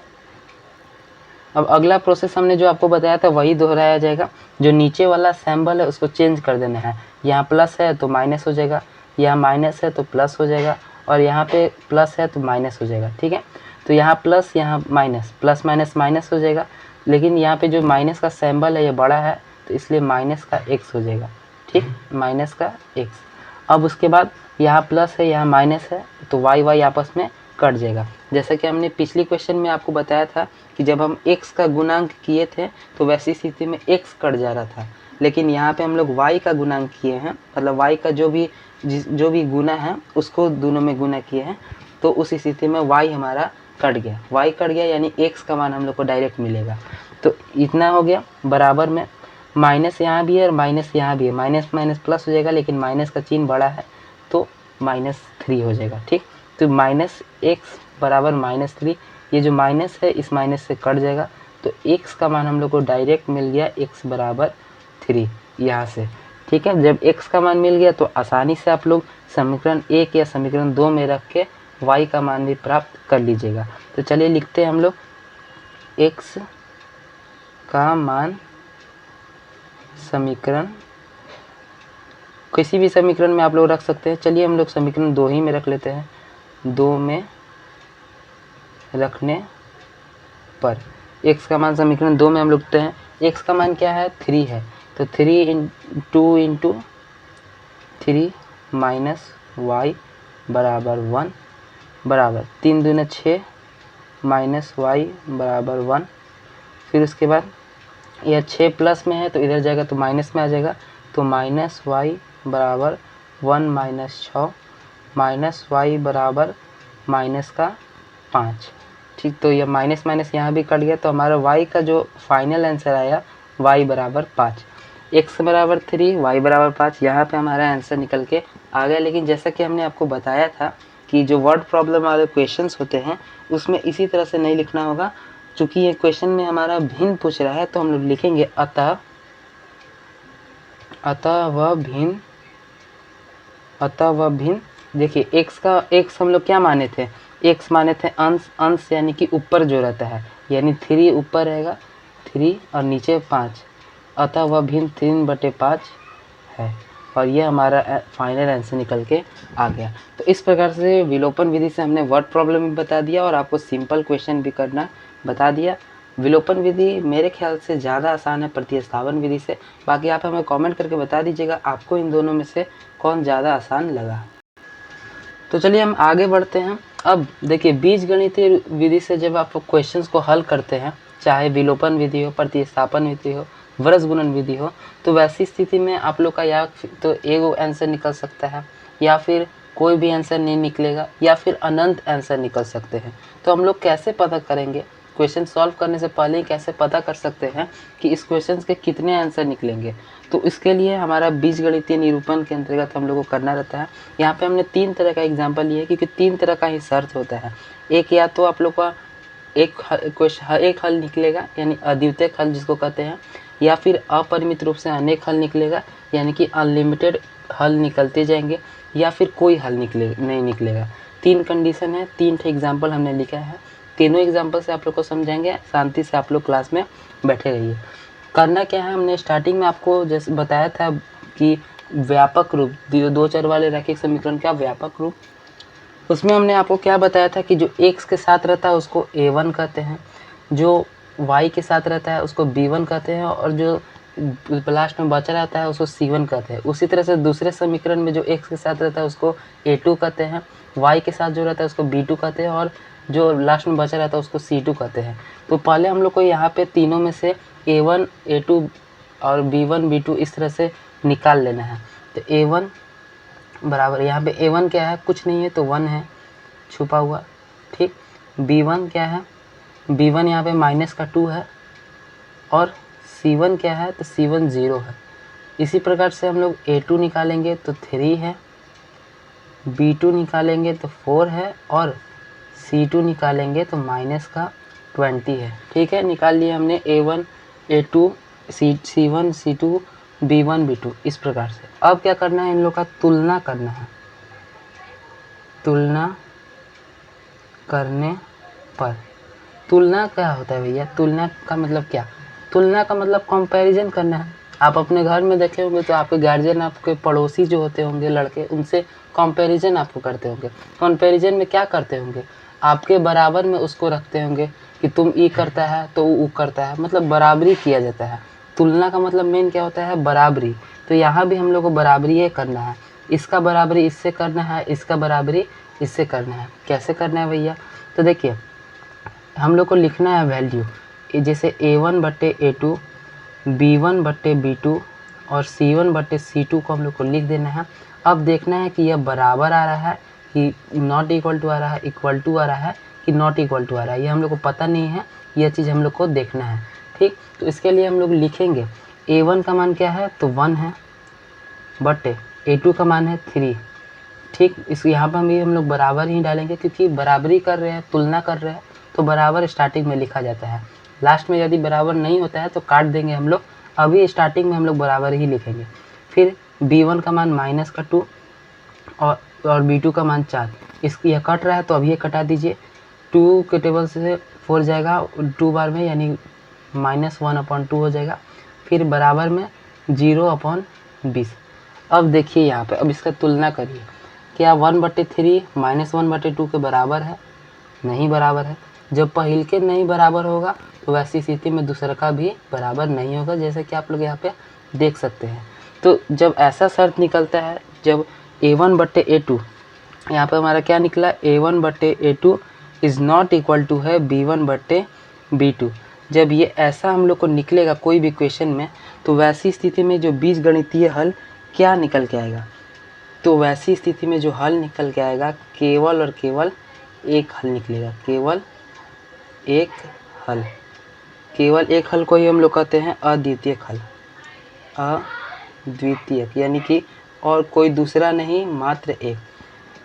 अब अगला प्रोसेस हमने जो आपको बताया था वही दोहराया जाएगा। जो नीचे वाला सिंबल है उसको चेंज कर देना है, यहाँ प्लस है तो माइनस हो जाएगा, यहाँ माइनस है तो प्लस हो जाएगा, और यहाँ पे प्लस है तो माइनस हो जाएगा। ठीक है, तो यहाँ प्लस यहाँ माइनस, प्लस माइनस माइनस हो जाएगा, लेकिन यहाँ पे जो माइनस का सिंबल है ये बड़ा है तो इसलिए माइनस का x हो जाएगा। ठीक, माइनस का x। अब उसके बाद यहाँ प्लस है यहाँ माइनस है तो y आपस में कट जाएगा। जैसा कि हमने पिछली क्वेश्चन में आपको बताया था कि जब हम x का गुणांक किए थे तो वैसी स्थिति में x कट जा रहा था, लेकिन यहाँ पे हम लोग y का गुणांक किए हैं, मतलब y का जो भी गुना है उसको दोनों में गुना किए हैं, तो उस स्थिति में y हमारा कट गया, y कट गया यानी x का मान हम लोग को डायरेक्ट मिलेगा। तो इतना हो गया, बराबर में माइनस यहाँ भी है और माइनस यहाँ भी है, माइनस माइनस प्लस हो जाएगा, लेकिन माइनस का चिन्ह बड़ा है तो -3 हो जाएगा। ठीक, तो -x बराबर -3, ये जो माइनस है इस माइनस से कट जाएगा, तो x का मान हम लोग को डायरेक्ट मिल गया x बराबर 3 यहाँ से। ठीक है, जब x का मान मिल गया तो आसानी से आप लोग समीकरण 1 या समीकरण 2 में रख के y का मान भी प्राप्त कर लीजिएगा। तो चलिए लिखते हैं हम लोग x का मान समीकरण, किसी भी समीकरण में आप लोग रख सकते हैं। चलिए हम लोग समीकरण 2 ही में रख लेते हैं। 2 में रखने पर x का मान समीकरण 2 में हम लोग लिखते हैं, x का मान क्या है 3 है, तो 3 × 3 माइनस वाई बराबर 1 बराबर 3 दूना 6 माइनस वाई बराबर 1। फिर उसके बाद यह 6 प्लस में है तो इधर जाएगा तो माइनस में आ जाएगा, तो माइनस वाई बराबर 1 माइनस 6 माइनस वाई बराबर माइनस का 5। ठीक, तो यह माइनस माइनस यहाँ भी कट गया, तो हमारा y का जो फाइनल आंसर आया y बराबर 5, x बराबर 3 y बराबर 5। यहाँ पे हमारा आंसर निकल के आ गया। लेकिन जैसा कि हमने आपको बताया था कि जो वर्ड प्रॉब्लम वाले क्वेश्चंस होते हैं उसमें इसी तरह से नहीं लिखना होगा। चूँकि ये क्वेश्चन में हमारा भिन्न पूछ रहा है तो हम लोग लिखेंगे अतः वह भिन्न। देखिए x हम लोग क्या माने थे, x माने थे अंश यानी कि ऊपर जो रहता है, यानी 3 ऊपर रहेगा 3 और नीचे 5, अतः वह भिन्न 3/5 है। और ये हमारा फाइनल आंसर निकल के आ गया। तो इस प्रकार से विलोपन विधि से हमने वर्ड प्रॉब्लम भी बता दिया और आपको सिंपल क्वेश्चन भी करना बता दिया। विलोपन विधि मेरे ख्याल से ज़्यादा आसान है प्रतिस्थापन विधि से। बाकी आप हमें कमेंट करके बता दीजिएगा आपको इन दोनों में से कौन ज़्यादा आसान लगा। तो चलिए हम आगे बढ़ते हैं। अब देखिए बीजगणितीय विधि से जब आप क्वेश्चंस को हल करते हैं, चाहे विलोपन विधि हो, प्रतिस्थापन विधि हो, वृत्त गुणन विधि हो, तो वैसी स्थिति में आप लोग का या तो एक आंसर निकल सकता है या फिर कोई भी आंसर नहीं निकलेगा या फिर अनंत आंसर निकल सकते हैं। तो हम लोग कैसे पता करेंगे, क्वेश्चन सॉल्व करने से पहले ही कैसे पता कर सकते हैं कि इस क्वेश्चन के कितने आंसर निकलेंगे। तो इसके लिए हमारा बीजगणितीय निरूपण के अंतर्गत हम लोग को करना रहता है। यहाँ पे हमने 3 तरह का एग्जाम्पल लिया है क्योंकि 3 तरह का ही शर्त होता है। एक या तो आप लोग का एक हल निकलेगा यानी अद्वितीय हल जिसको कहते हैं, या फिर अपरिमित रूप से अनेक हल निकलेगा यानी कि अनलिमिटेड हल निकलते जाएंगे, या फिर कोई हल नहीं निकलेगा। 3 कंडीशन है, 3 एग्जाम्पल हमने लिखा है। तीनों एग्जाम्पल से आप लोग को समझाएंगे, शांति से आप लोग क्लास में बैठे रहिए। करना क्या है, हमने स्टार्टिंग में आपको जैसे बताया था कि व्यापक रूप 2 चर वाले रैखिक समीकरण का व्यापक रूप, उसमें हमने आपको क्या बताया था कि जो x के साथ रहता है उसको a1 कहते हैं, जो y के साथ रहता है उसको b1 कहते हैं, और जो लास्ट में बचा रहता है उसको c1 कहते हैं। उसी तरह से दूसरे समीकरण में जो x के साथ रहता है उसको a2 कहते हैं, y के साथ जो रहता है उसको b2 कहते हैं, और जो लास्ट में बचा रहता है उसको c2 कहते हैं। तो पहले हम लोग को यहाँ पे तीनों में से a1 a2 और b1 b2 इस तरह से निकाल लेना है। तो a1 बराबर, यहाँ पे a1 क्या है, कुछ नहीं है तो 1 है छुपा हुआ। ठीक, b1 क्या है, b1 यहाँ पे माइनस का 2 है, और c1 क्या है, तो c1 0 है। इसी प्रकार से हम लोग a2 निकालेंगे तो 3 है, b2 निकालेंगे तो 4 है, और c2 निकालेंगे तो माइनस का 20 है। ठीक है, निकाल लिए हमने a1 a2 c1 c2 b1 b2 इस प्रकार से। अब क्या करना है, इन लोग का तुलना करना है। तुलना करने पर, तुलना क्या होता है भैया, तुलना का मतलब क्या, तुलना का मतलब कंपैरिजन करना है। आप अपने घर में देखे होंगे तो आपके गार्जियन, आपके पड़ोसी जो होते होंगे लड़के, उनसे कंपैरिजन आपको करते होंगे। कंपैरिजन में क्या करते होंगे, आपके बराबर में उसको रखते होंगे कि तुम ई करता है तो वो करता है, मतलब बराबरी किया जाता है। तुलना का मतलब मेन क्या होता है, बराबरी। तो यहाँ भी हम लोग को बराबरी ये करना है, इसका बराबरी इससे करना है, इसका बराबरी इससे करना है। कैसे करना है भैया, तो देखिए हम लोग को लिखना है वैल्यू, जैसे a1/a2 b1/b2 और c1/c2 को हम लोग को लिख देना है। अब देखना है कि यह बराबर आ रहा है कि नॉट इक्वल टू आ रहा है, इक्वल टू आ रहा है कि नॉट इक्वल टू आ रहा है, ये हम लोग को पता नहीं है, यह चीज़ हम लोग को देखना है। ठीक, तो इसके लिए हम लोग लिखेंगे a1 का मान क्या है, तो 1 है, बटे a2 का मान है 3। ठीक, इस यहाँ पर भी हम लोग बराबर ही डालेंगे क्योंकि बराबरी कर रहे हैं, तुलना कर रहे हैं, तो बराबर स्टार्टिंग में लिखा जाता है। लास्ट में यदि बराबर नहीं होता है तो काट देंगे हम लोग, अभी स्टार्टिंग में हम लोग बराबर ही लिखेंगे। फिर b1 का मान माइनस का 2 और b2 का मान 4, इसकी यह कट रहा है तो अब ये कटा दीजिए। 2 के टेबल से 4 जाएगा 2 बार में, यानी -1/2 हो जाएगा। फिर बराबर में 0/20। अब देखिए यहाँ पे, अब इसका तुलना करिए, क्या 1/3 -1/2 के बराबर है, नहीं बराबर है। जब पहले के नहीं बराबर होगा तो वैसी स्थिति में दूसरा का भी बराबर नहीं होगा, जैसे कि आप लोग यहाँ पे देख सकते हैं। तो जब ऐसा शर्त निकलता है, जब a1/a2, यहाँ पे हमारा क्या निकला, a1/a2 is not equal to है b1/b2। जब ये ऐसा हम लोग को निकलेगा कोई भी क्वेश्चन में, तो वैसी स्थिति में जो बीजगणितीय हल क्या निकल के आएगा, तो वैसी स्थिति में जो हल निकल के आएगा केवल और केवल एक हल निकलेगा, केवल एक हल। केवल एक हल को ही हम लोग कहते हैं अद्वितीय हल, अद्वितीय यानी कि और कोई दूसरा नहीं, मात्र एक।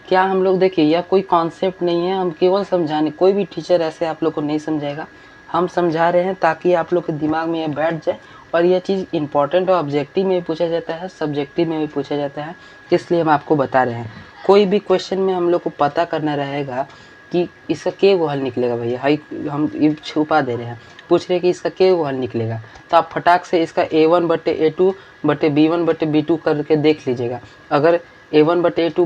क्या हम लोग देखिए, यह कोई कॉन्सेप्ट नहीं है, हम केवल समझाने, कोई भी टीचर ऐसे आप लोग को नहीं समझाएगा, हम समझा रहे हैं ताकि आप लोग के दिमाग में यह बैठ जाए। और यह चीज़ इंपॉर्टेंट है, ऑब्जेक्टिव में भी पूछा जाता है, सब्जेक्टिव में भी पूछा जाता है, इसलिए हम आपको बता रहे हैं। कोई भी क्वेश्चन में हम लोग को पता करना रहेगा कि इसका के वो हल निकलेगा। भैया हाई हम छुपा दे रहे हैं, पूछ रहे हैं कि इसका के वो हल निकलेगा, तो आप फटाक से इसका a1/a2/b1/b2 करके देख लीजिएगा। अगर a1/a2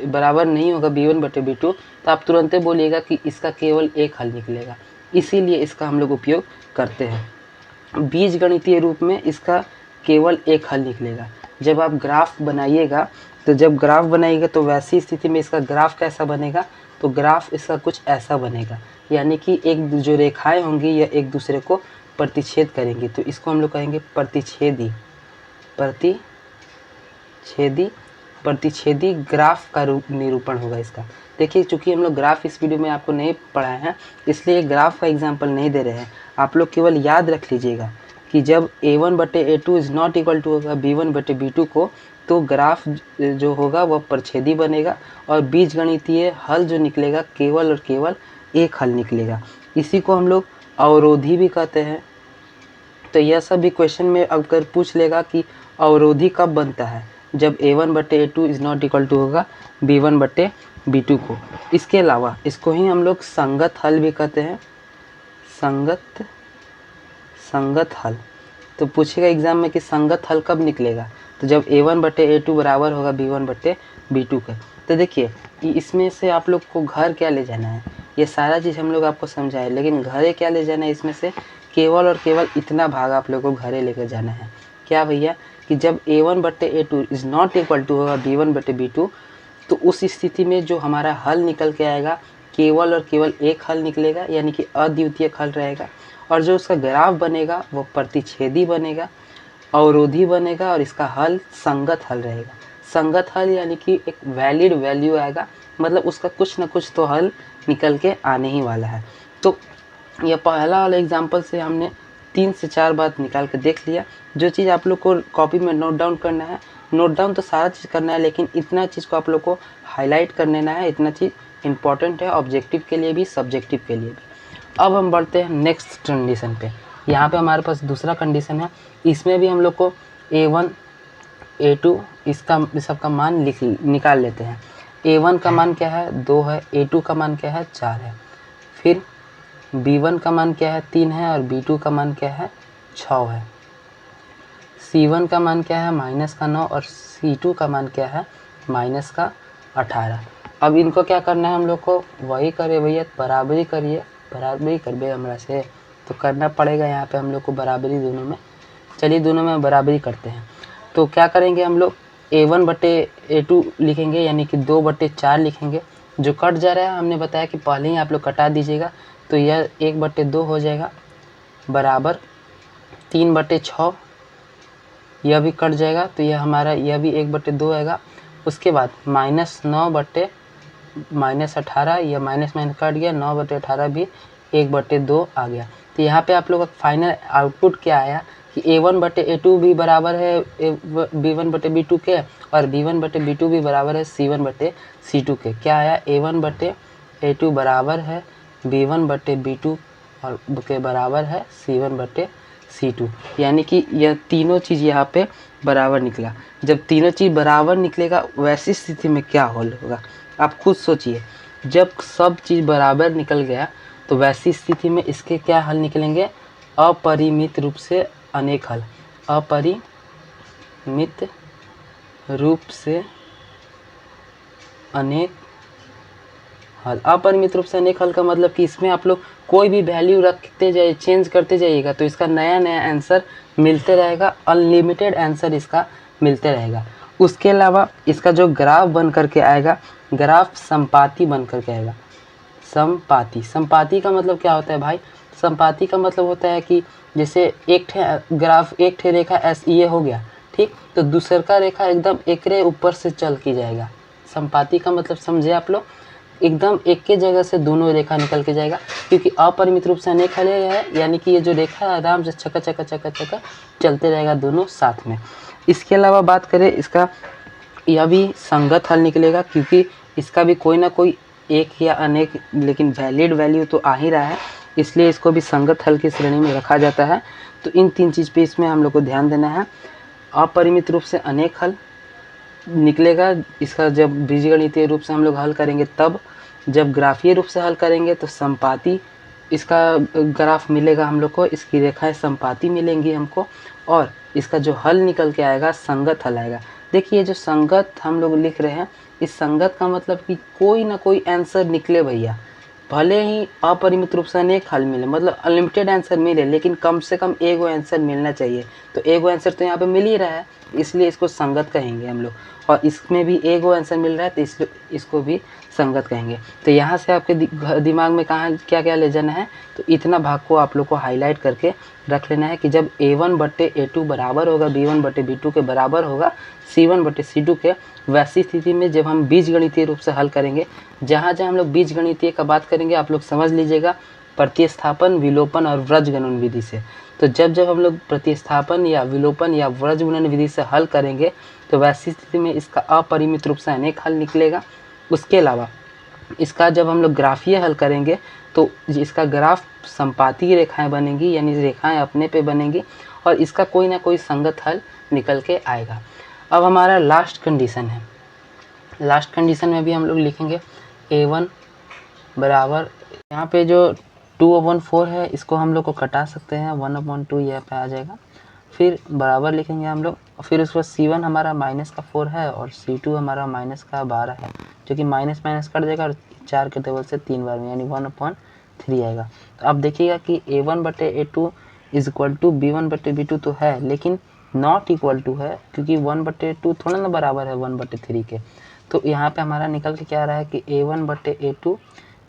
बराबर नहीं होगा b1/b2, तो आप तुरंत बोलिएगा कि इसका केवल एक हल निकलेगा। इसीलिए इसका हम लोग उपयोग करते हैं। बीजगणितीय रूप में इसका केवल एक हल निकलेगा। जब आप ग्राफ बनाइएगा, तो जब ग्राफ बनाइएगा तो वैसी स्थिति में इसका ग्राफ कैसा बनेगा, तो ग्राफ इसका कुछ ऐसा बनेगा, यानी कि एक जो रेखाएं होंगी यह एक दूसरे को प्रतिच्छेद करेंगी, तो इसको हम लोग कहेंगे प्रतिच्छेदी। प्रतिच्छेदी ग्राफ का निरूपण होगा इसका। देखिए, चूंकि हम लोग ग्राफ इस वीडियो में आपको नहीं पढ़ाए हैं, इसलिए ग्राफ का एग्जाम्पल नहीं दे रहे हैं। आप लोग केवल याद रख लीजिएगा कि जब a1/a2 is not equal to होगा b1/b2 को, तो ग्राफ जो होगा वह प्रच्छेदी बनेगा और बीजगणितीय हल जो निकलेगा केवल और केवल एक हल निकलेगा। इसी को हम लोग अवरोधी भी कहते हैं। तो यह सब भी क्वेश्चन में अगर पूछ लेगा कि अवरोधी कब बनता है, जब a1/a2 is not equal to होगा b1/b2 को। इसके अलावा इसको ही हम लोग संगत हल भी कहते हैं, संगत हल। तो पूछेगा एग्जाम में कि संगत हल कब निकलेगा, तो जब a1/a2 बराबर होगा b1/b2 का। तो देखिए, इसमें से आप लोग को घर क्या ले जाना है, ये सारा चीज़ हम लोग आपको समझाए, लेकिन घरे क्या ले जाना है, इसमें से केवल और केवल इतना भाग आप लोग को घरे लेकर जाना है। क्या भैया, कि जब a1/a2 is not equal to होगा b1/b2, तो उस स्थिति में जो हमारा हल निकल के आएगा केवल और केवल एक हल निकलेगा, यानी कि अद्वितीय हल रहेगा। और जो उसका ग्राफ बनेगा वो प्रतिच्छेदी बनेगा, अवरोधी बनेगा, और इसका हल संगत हल रहेगा। संगत हल यानी कि एक वैलिड वैल्यू आएगा, मतलब उसका कुछ ना कुछ तो हल निकल के आने ही वाला है। तो यह पहला वाला एग्जाम्पल से हमने 3 से 4 बात निकाल के देख लिया। जो चीज़ आप लोग को कॉपी में नोट डाउन करना है, नोट डाउन तो सारा चीज़ करना है, लेकिन इतना चीज़ को आप लोग को हाईलाइट कर लेना है, इतना चीज़ इंपॉर्टेंट है ऑब्जेक्टिव के लिए भी, सब्जेक्टिव के लिए भी। अब हम बढ़ते हैं नेक्स्ट कंडीशन पे। यहाँ पे हमारे पास दूसरा कंडीशन है, इसमें भी हम लोग को a1 a2 इसका सबका मान निकाल लेते हैं। a1 का मान क्या है, 2 है, a2 का मान क्या है, 4 है, फिर b1 का मान क्या है, 3 है, और b2 का मान क्या है, 6 है, c1 का मान क्या है, -9, और c2 का मान क्या है, -18। अब इनको क्या करना है हम लोग को, वही करे भैया, बराबरी करिए, बराबरी करबे हमरा से, तो करना पड़ेगा यहाँ पे हम लोग को बराबरी दोनों में। चलिए दोनों में बराबरी करते हैं। तो क्या करेंगे हम लोग, a1/a2 लिखेंगे, यानी कि 2/4 लिखेंगे। जो कट जा रहा है हमने बताया कि पहले ही आप लोग कटा दीजिएगा, तो यह 1/2 हो जाएगा, बराबर 3/6, यह भी कट जाएगा, तो यह हमारा यह भी 1/2 आएगा। उसके बाद -18, यह माइनस कट गया, 9/18 भी 1/2 आ गया। तो यहाँ पे आप लोग का फाइनल आउटपुट क्या आया कि a1/a2 भी बराबर है b1/b2 के, और b1/b2 भी बराबर है c1/c2 के। क्या आया, a1/a2 बराबर है b1/b2 और के बराबर है c1/c2, यानी कि यह तीनों चीज़ यहाँ पे बराबर निकला। जब तीनों चीज़ बराबर निकलेगा वैसी स्थिति में क्या हल होगा, आप खुद सोचिए। जब सब चीज़ बराबर निकल गया तो वैसी स्थिति में इसके क्या हल निकलेंगे, अपरिमित रूप से अनेक हल, अपरिमित रूप से अनेक हल। अपरिमित रूप से अनेक हल का मतलब कि इसमें आप लोग कोई भी वैल्यू रखते जाइए, चेंज करते जाइएगा तो इसका नया नया आंसर मिलते रहेगा, अनलिमिटेड आंसर इसका मिलते रहेगा। उसके अलावा इसका जो ग्राफ बन करके आएगा, ग्राफ संपाती बन करके आएगा। संपाती का मतलब क्या होता है भाई? संपाती का मतलब होता है कि जैसे एक ग्राफ, एक ठे रेखा ये हो गया, ठीक, तो दूसर का रेखा एकदम एकरे ऊपर से चल के जाएगा। संपाती का मतलब समझे आप लोग? एकदम एक के जगह से दोनों रेखा निकल के जाएगा, क्योंकि अपरिमित रूप से अनेक हल है, यानी कि ये जो रेखा है आराम से चका चका चका चका चलते रहेगा दोनों साथ में। इसके अलावा बात करें इसका, यह भी संगत हल निकलेगा, क्योंकि इसका भी कोई ना कोई एक या अनेक लेकिन वैलिड वैल्यू तो आ ही रहा है, इसलिए इसको भी संगत हल की श्रेणी में रखा जाता है। तो इन तीन चीज़ पे इसमें हम लोग को ध्यान देना है। अपरिमित रूप से अनेक हल निकलेगा, इसका जब बीजगणितीय रूप से हम लोग हल करेंगे तब, जब ग्राफीय रूप से हल करेंगे तो संपाती इसका ग्राफ मिलेगा हम लोग को, इसकी रेखाएं संपाती मिलेंगी हमको, और इसका जो हल निकल के आएगा संगत हल आएगा। देखिए जो संगत हम लोग लिख रहे हैं, इस संगत का मतलब कि कोई ना कोई आंसर निकले भैया, भले ही अपरिमित रूप से अनेक हल मिले, मतलब अनलिमिटेड आंसर मिले, लेकिन कम से कम एगो आंसर मिलना चाहिए। तो एगो आंसर तो यहाँ पे मिल ही रहा है, इसलिए इसको संगत कहेंगे हम लोग, और इसमें भी एगो आंसर मिल रहा है तो इसलिए इसको भी संगत कहेंगे। तो यहाँ से आपके दिमाग में कहाँ क्या क्या ले जाना है, तो इतना भाग को आप लोग को हाईलाइट करके रख लेना है कि जब a1/a2 बराबर होगा b1/b2 के बराबर होगा c1/c2 के, वैसी स्थिति में जब हम बीजगणितीय रूप से हल करेंगे, जहाँ जहाँ हम लोग बीजगणितीय का बात करेंगे आप लोग समझ लीजिएगा प्रतिस्थापन, विलोपन और व्रजगणन विधि से। तो जब जब हम लोग प्रतिस्थापन या विलोपन या व्रजगुणन विधि से हल करेंगे तो वैसी स्थिति में इसका अपरिमित रूप से अनेक हल निकलेगा। उसके अलावा इसका जब हम लोग ग्राफीय हल करेंगे तो इसका ग्राफ संपातीय रेखाएं बनेंगी, यानी रेखाएं अपने पे बनेंगी, और इसका कोई ना कोई संगत हल निकल के आएगा। अब हमारा लास्ट कंडीशन है, लास्ट कंडीशन में भी हम लोग लिखेंगे a1 बराबर, यहाँ पे जो 2/4 है इसको हम लोग को कटा सकते हैं, 1/2 यहाँ पे आ जाएगा, फिर बराबर लिखेंगे हम लोग, फिर उसके बाद c1 हमारा -4 है और c2 हमारा -12 है, जो कि माइनस माइनस कट जाएगा और 4 के टेबल से 3 बार में, यानी 1/3 आएगा। तो आप देखिएगा कि a1/a2 = b1/b2 तो है, लेकिन नॉट इक्वल टू है, क्योंकि 1/2 थोड़ा ना बराबर है 1/3 के। तो यहाँ पे हमारा निकल के क्या आ रहा है कि a1/a2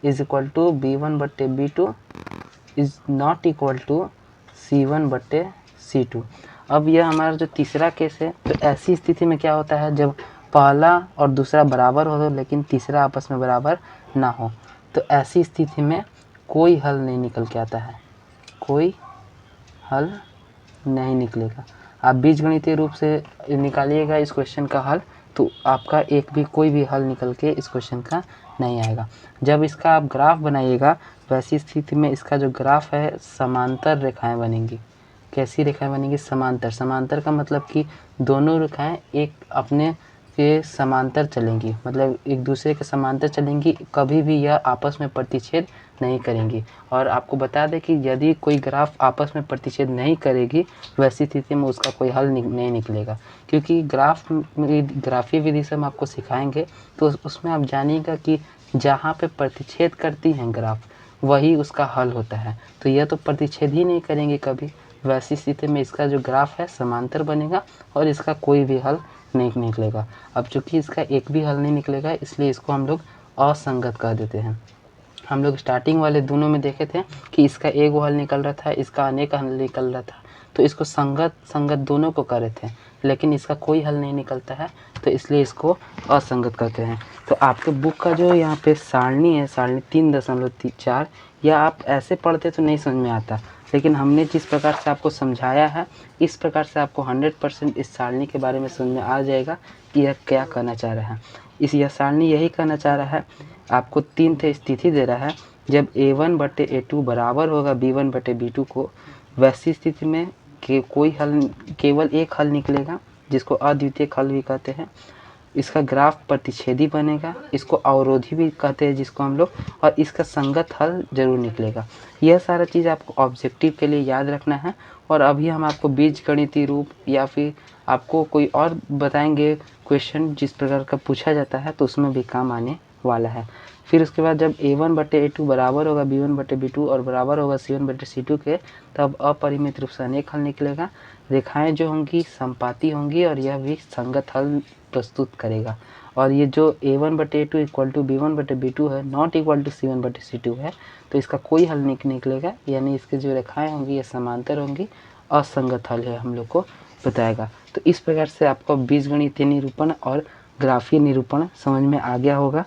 = b1/b2 is not equal to c1/c2। अब यह हमारा जो तीसरा केस है, तो ऐसी स्थिति में क्या होता है, जब पहला और दूसरा बराबर हो लेकिन तीसरा आपस में बराबर ना हो, तो ऐसी स्थिति में कोई हल नहीं निकल के आता है, कोई हल नहीं निकलेगा। आप बीजगणितीय रूप से निकालिएगा इस क्वेश्चन का हल, तो आपका एक भी कोई भी हल निकल के इस क्वेश्चन का नहीं आएगा। जब इसका आप ग्राफ बनाइएगा, वैसी स्थिति में इसका जो ग्राफ है समांतर रेखाएं बनेंगी। कैसी रेखाएं बनेंगी? समांतर। समांतर का मतलब कि दोनों रेखाएं एक अपने के समांतर चलेंगी, मतलब एक दूसरे के समांतर चलेंगी, कभी भी यह आपस में प्रतिच्छेद नहीं करेंगी। और आपको बता दें कि यदि कोई ग्राफ आपस में प्रतिच्छेद नहीं करेगी, वैसी स्थिति में उसका कोई हल नहीं निकलेगा, क्योंकि ग्राफीय विधि से हम आपको सिखाएंगे, तो उसमें आप जानिएगा कि जहाँ पे प्रतिच्छेद करती हैं ग्राफ, वही उसका हल होता है। तो यह तो प्रतिच्छेद ही नहीं करेंगे कभी, वैसी स्थिति में इसका जो ग्राफ है समांतर बनेगा और इसका कोई भी हल नहीं निकलेगा। अब चूंकि इसका एक भी हल नहीं निकलेगा, इसलिए इसको हम लोग असंगत कह देते हैं। हम लोग स्टार्टिंग वाले दोनों में देखे थे कि इसका एक हल निकल रहा था, इसका अनेक हल निकल रहा था, तो इसको संगत दोनों को कर रहे थे, लेकिन इसका कोई हल नहीं निकलता है, तो इसलिए इसको असंगत कहते हैं। तो आपके बुक का जो यहाँ पे सारणी है, सारणी 3.4, या आप ऐसे पढ़ते तो नहीं समझ में आता, लेकिन हमने जिस प्रकार से आपको समझाया है, इस प्रकार से आपको 100% इस सारणी के बारे में समझ में आ जाएगा कि यह क्या कहना चाह रहा है। यह सारणी यही कहना चाह रहा है, आपको 3 स्थिति दे रहा है, जब a1/a2 बराबर होगा b1/b2 को, वैसी स्थिति में कोई हल, केवल एक हल निकलेगा, जिसको अद्वितीय हल भी कहते हैं। इसका ग्राफ प्रतिच्छेदी बनेगा, इसको अवरोधी भी कहते हैं जिसको हम लोग, और इसका संगत हल जरूर निकलेगा। यह सारा चीज़ आपको ऑब्जेक्टिव के लिए याद रखना है। और अभी हम आपको बीजगणितीय रूप या फिर आपको कोई और बताएंगे क्वेश्चन जिस प्रकार का पूछा जाता है, तो उसमें भी काम आने वाला है। फिर उसके बाद जब A1/A2 बराबर होगा B1/B2 और बराबर होगा C1/C2 के, तब अपरिमित रूप से अनेक हल निकलेगा। रेखाएं जो होंगी संपाती होंगी और यह भी संगत हल प्रस्तुत करेगा। और ये जो A1/A2 इक्वल टू B1/B2 है नॉट इक्वल टू C1/C2 है, तो इसका कोई हल नहीं निकलेगा, यानी इसके जो रेखाएं होंगी ये समांतर होंगी, असंगत हल है हम लोग को बताएगा। तो इस प्रकार से आपको बीजगणितीय निरूपण और ग्राफीय निरूपण समझ में आ गया होगा।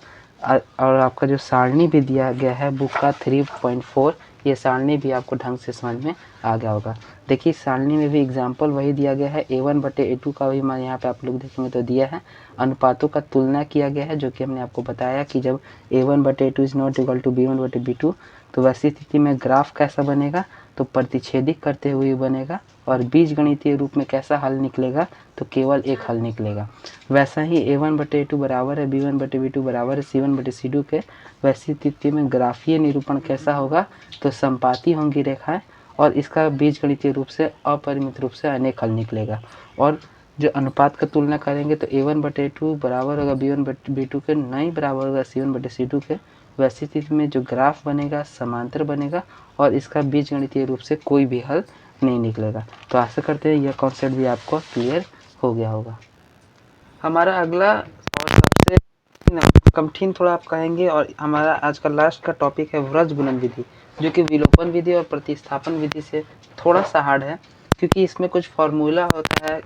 और आपका जो सारणी भी दिया गया है बुक का 3.4, ये सारणी भी आपको ढंग से समझ में आ गया होगा। देखिए सारणी में भी एग्जाम्पल वही दिया गया है, A1/A2 का भी मैं यहाँ पे आप लोग देखेंगे तो दिया है। अनुपातों का तुलना किया गया है, जो कि हमने आपको बताया कि जब A1/A2 is not equal to B1/B2 तो वैसी स्थिति में ग्राफ कैसा बनेगा, तो प्रतिच्छेदित करते हुए बनेगा। और बीजगणितीय रूप में कैसा हल निकलेगा, तो केवल एक हल निकलेगा। वैसा ही A1/A2 बराबर है B1/B2 बराबर है C1/C2 के, वैसी स्थिति में ग्राफीय निरूपण कैसा होगा, तो संपाती होंगी रेखाएं और इसका बीजगणितीय रूप से अपरिमित रूप से अनेक हल निकलेगा। और जो अनुपात का तुलना करेंगे तो A1/A2 बराबर होगा B1/B2 के, नहीं बराबर होगा C1/C2 के। वैसी स्थिति में जो ग्राफ बनेगा समांतर बनेगा और इसका बीजगणितीय रूप से कोई भी हल नहीं निकलेगा। तो आशा करते हैं यह कॉन्सेप्ट भी आपको क्लियर हो गया होगा। हमारा अगला और सबसे कठिन थोड़ा आप कहेंगे और हमारा आज का लास्ट का टॉपिक है व्रज गुणन विधि, जो कि विलोपन विधि और प्रतिस्थापन विधि से थोड़ा सा हार्ड है, क्योंकि इसमें कुछ फॉर्मूला होता है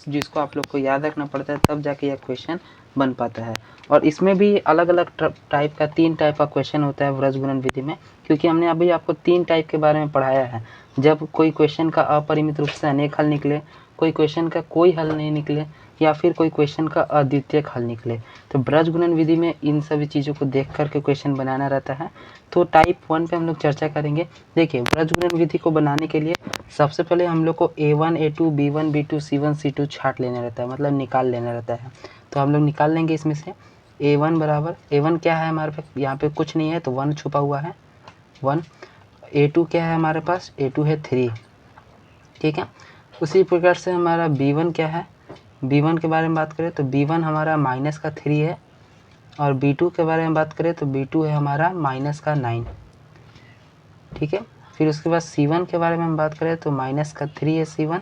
जिसको आप लोग को याद रखना पड़ता है, तब जाके यह क्वेश्चन बन पाता है। और इसमें भी अलग अलग टाइप का 3 टाइप का क्वेश्चन होता है व्रज गुणन विधि में, क्योंकि हमने अभी आपको 3 टाइप के बारे में पढ़ाया है। जब कोई क्वेश्चन का अपरिमित रूप से अनेक हल निकले, कोई क्वेश्चन का कोई हल नहीं निकले, या फिर कोई क्वेश्चन का अद्वितीय हल निकले, तो ब्रज गुणन विधि में इन सभी चीज़ों को देख करके क्वेश्चन बनाना रहता है। तो टाइप 1 पे हम लोग चर्चा करेंगे। देखिए ब्रज गुणन विधि को बनाने के लिए सबसे पहले हम लोग को A1 A2 B1 B2 C1 C2 छाट लेना रहता है, मतलब निकाल लेना रहता है। तो हम लोग निकाल लेंगे इसमें से A1 बराबर, A1 क्या है हमारे पास, यहाँ पे कुछ नहीं है तो 1 छुपा हुआ है 1। A2 क्या है हमारे पास, A2 है 3, ठीक है। उसी प्रकार से हमारा B1 क्या है, B1 के बारे में बात करें तो B1 हमारा -3 है, और B2 के बारे में बात करें तो B2 है हमारा -9, ठीक है। फिर उसके बाद C1 के बारे में हम बात करें तो -3 है C1,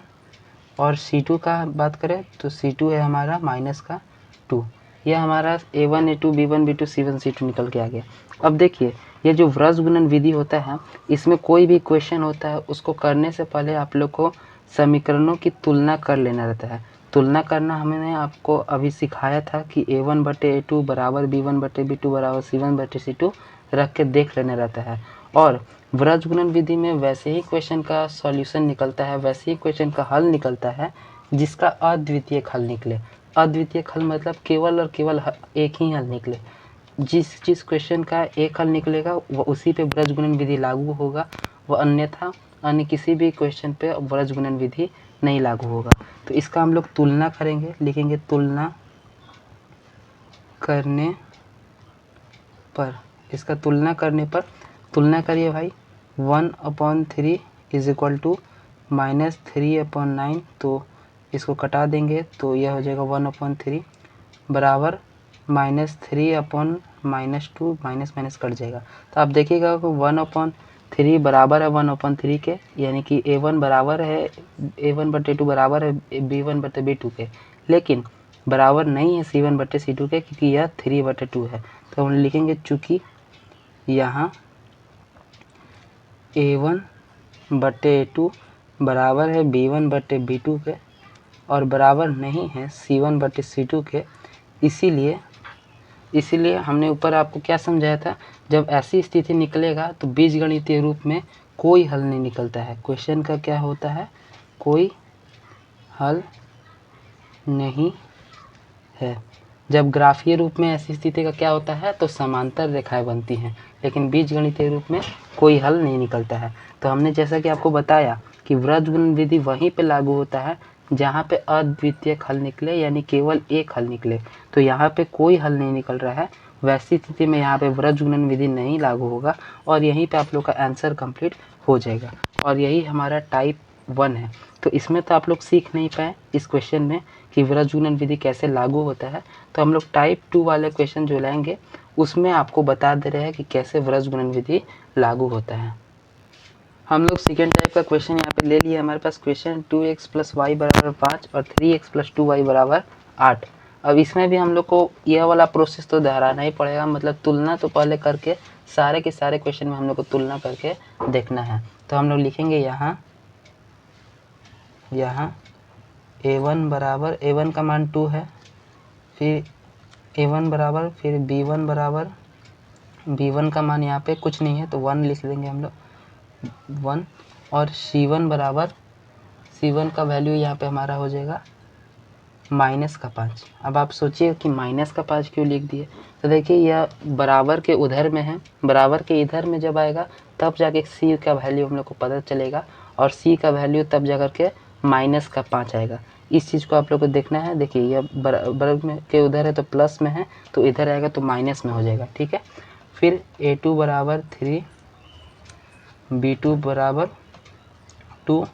और C2 का बात करें तो C2 है हमारा -2। यह हमारा A1 A2 B1 B2 C1 C2 निकल के आ गया। अब देखिए ये जो व्रज गुणन विधि होता है, इसमें कोई भी क्वेश्चन होता है उसको करने से पहले आप लोग को समीकरणों की तुलना कर लेना रहता है। तुलना करना हमने आपको अभी सिखाया था कि A1/A2 बराबर B1/B2 बराबर C1/C2 रख के देख लेना रहता है। और व्रज गुणन विधि में वैसे ही क्वेश्चन का सॉल्यूशन निकलता है, वैसे ही क्वेश्चन का हल निकलता है जिसका अद्वितीय हल निकले। अद्वितीय हल मतलब केवल और केवल एक ही हल निकले। जिस क्वेश्चन का एक हल निकलेगा वह उसी पे व्रज गुणन विधि लागू होगा, वह अन्यथा अन्य किसी भी क्वेश्चन पे व्रज गुणन विधि नहीं लागू होगा। तो इसका हम लोग तुलना करेंगे, लिखेंगे तुलना करने पर, इसका तुलना करने पर, तुलना करिए भाई 1/3 इज इक्वल टू -3/9, तो इसको कटा देंगे तो यह हो जाएगा 1/3 बराबर -3/-2 माइनस कट जाएगा। तो आप देखिएगा कि 1/3 बराबर है 1/3 के, यानी कि A1 बराबर है A1/A2 बराबर है B1/B2 के, लेकिन बराबर नहीं है C1/C2 के, क्योंकि यह 3/2 है। तो हम लिखेंगे चूँकि यहाँ A1/A2 बराबर है B1/B2 के और बराबर नहीं है C1/C2 के, इसीलिए हमने ऊपर आपको क्या समझाया था, जब ऐसी स्थिति निकलेगा तो बीजगणितीय रूप में कोई हल नहीं निकलता है। क्वेश्चन का क्या होता है, कोई हल नहीं है। जब ग्राफीय रूप में ऐसी स्थिति का क्या होता है, तो समांतर रेखाएं बनती हैं, लेकिन बीजगणितीय रूप में कोई हल नहीं निकलता है। तो हमने जैसा कि आपको बताया कि व्रज गुणन विधि वहीं पे लागू होता है जहाँ पे अद्वितीय हल निकले, यानी केवल एक हल निकले। तो यहाँ पे कोई हल नहीं निकल रहा है, वैसी स्थिति में यहाँ पे व्रज गुणन विधि नहीं लागू होगा और यहीं पे आप लोग का आंसर कंप्लीट हो जाएगा। और यही हमारा टाइप 1 है। तो इसमें तो आप लोग सीख नहीं पाए इस क्वेश्चन में कि व्रज गुणन विधि कैसे लागू होता है। तो हम लोग टाइप 2 वाले क्वेश्चन जो लाएंगे उसमें आपको बता दे रहे हैं कि कैसे व्रज गुणन विधि लागू होता है। हम लोग सेकेंड टाइप का क्वेश्चन यहाँ पे ले लिए। हमारे पास क्वेश्चन 2x + y = 5 और 3x + 2y = 8। अब इसमें भी हम लोग को यह वाला प्रोसेस तो दोहराना ही पड़ेगा, मतलब तुलना तो पहले करके सारे के सारे क्वेश्चन में हम लोग को तुलना करके देखना है। तो हम लोग लिखेंगे यहाँ a1 बराबर, a1 का मान 2 है, फिर a1 बराबर, फिर b1 बराबर, b1 का मान यहाँ पे कुछ नहीं है तो 1 लिख देंगे हम लोग 1, और c1 बराबर, c1 का वैल्यू यहाँ पे हमारा हो जाएगा -5। अब आप सोचिए कि -5 क्यों लिख दिए, तो देखिए यह बराबर के उधर में है, बराबर के इधर में जब आएगा तब जाके c का वैल्यू हम लोग को पता चलेगा, और c का वैल्यू तब जाकर के -5 आएगा। इस चीज़ को आप लोग को देखना है। देखिए यह बराबर में के उधर है तो प्लस में है, तो इधर आएगा तो माइनस में हो जाएगा, ठीक है। फिर a2 बराबर 3, b2 बराबर 2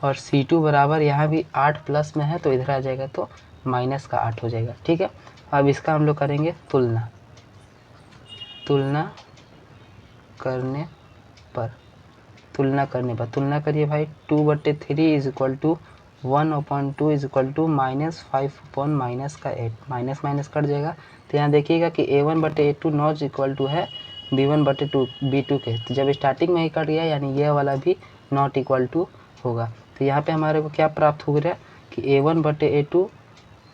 और c2 बराबर, यहाँ भी 8 प्लस में है तो इधर आ जाएगा तो -8 हो जाएगा, ठीक है। अब इसका हम लोग करेंगे तुलना करने पर, तुलना करिए भाई। 2/3 = 1/2 = -5/- का 8, माइनस माइनस कट जाएगा। तो यहाँ देखिएगा कि a1/a2 नॉट इक्वल टू है b1/b2 के, तो जब स्टार्टिंग में ही कट गया यानी ये वाला भी नॉट इक्वल टू होगा। तो यहाँ पे हमारे को क्या प्राप्त हो रहा है कि a1/a2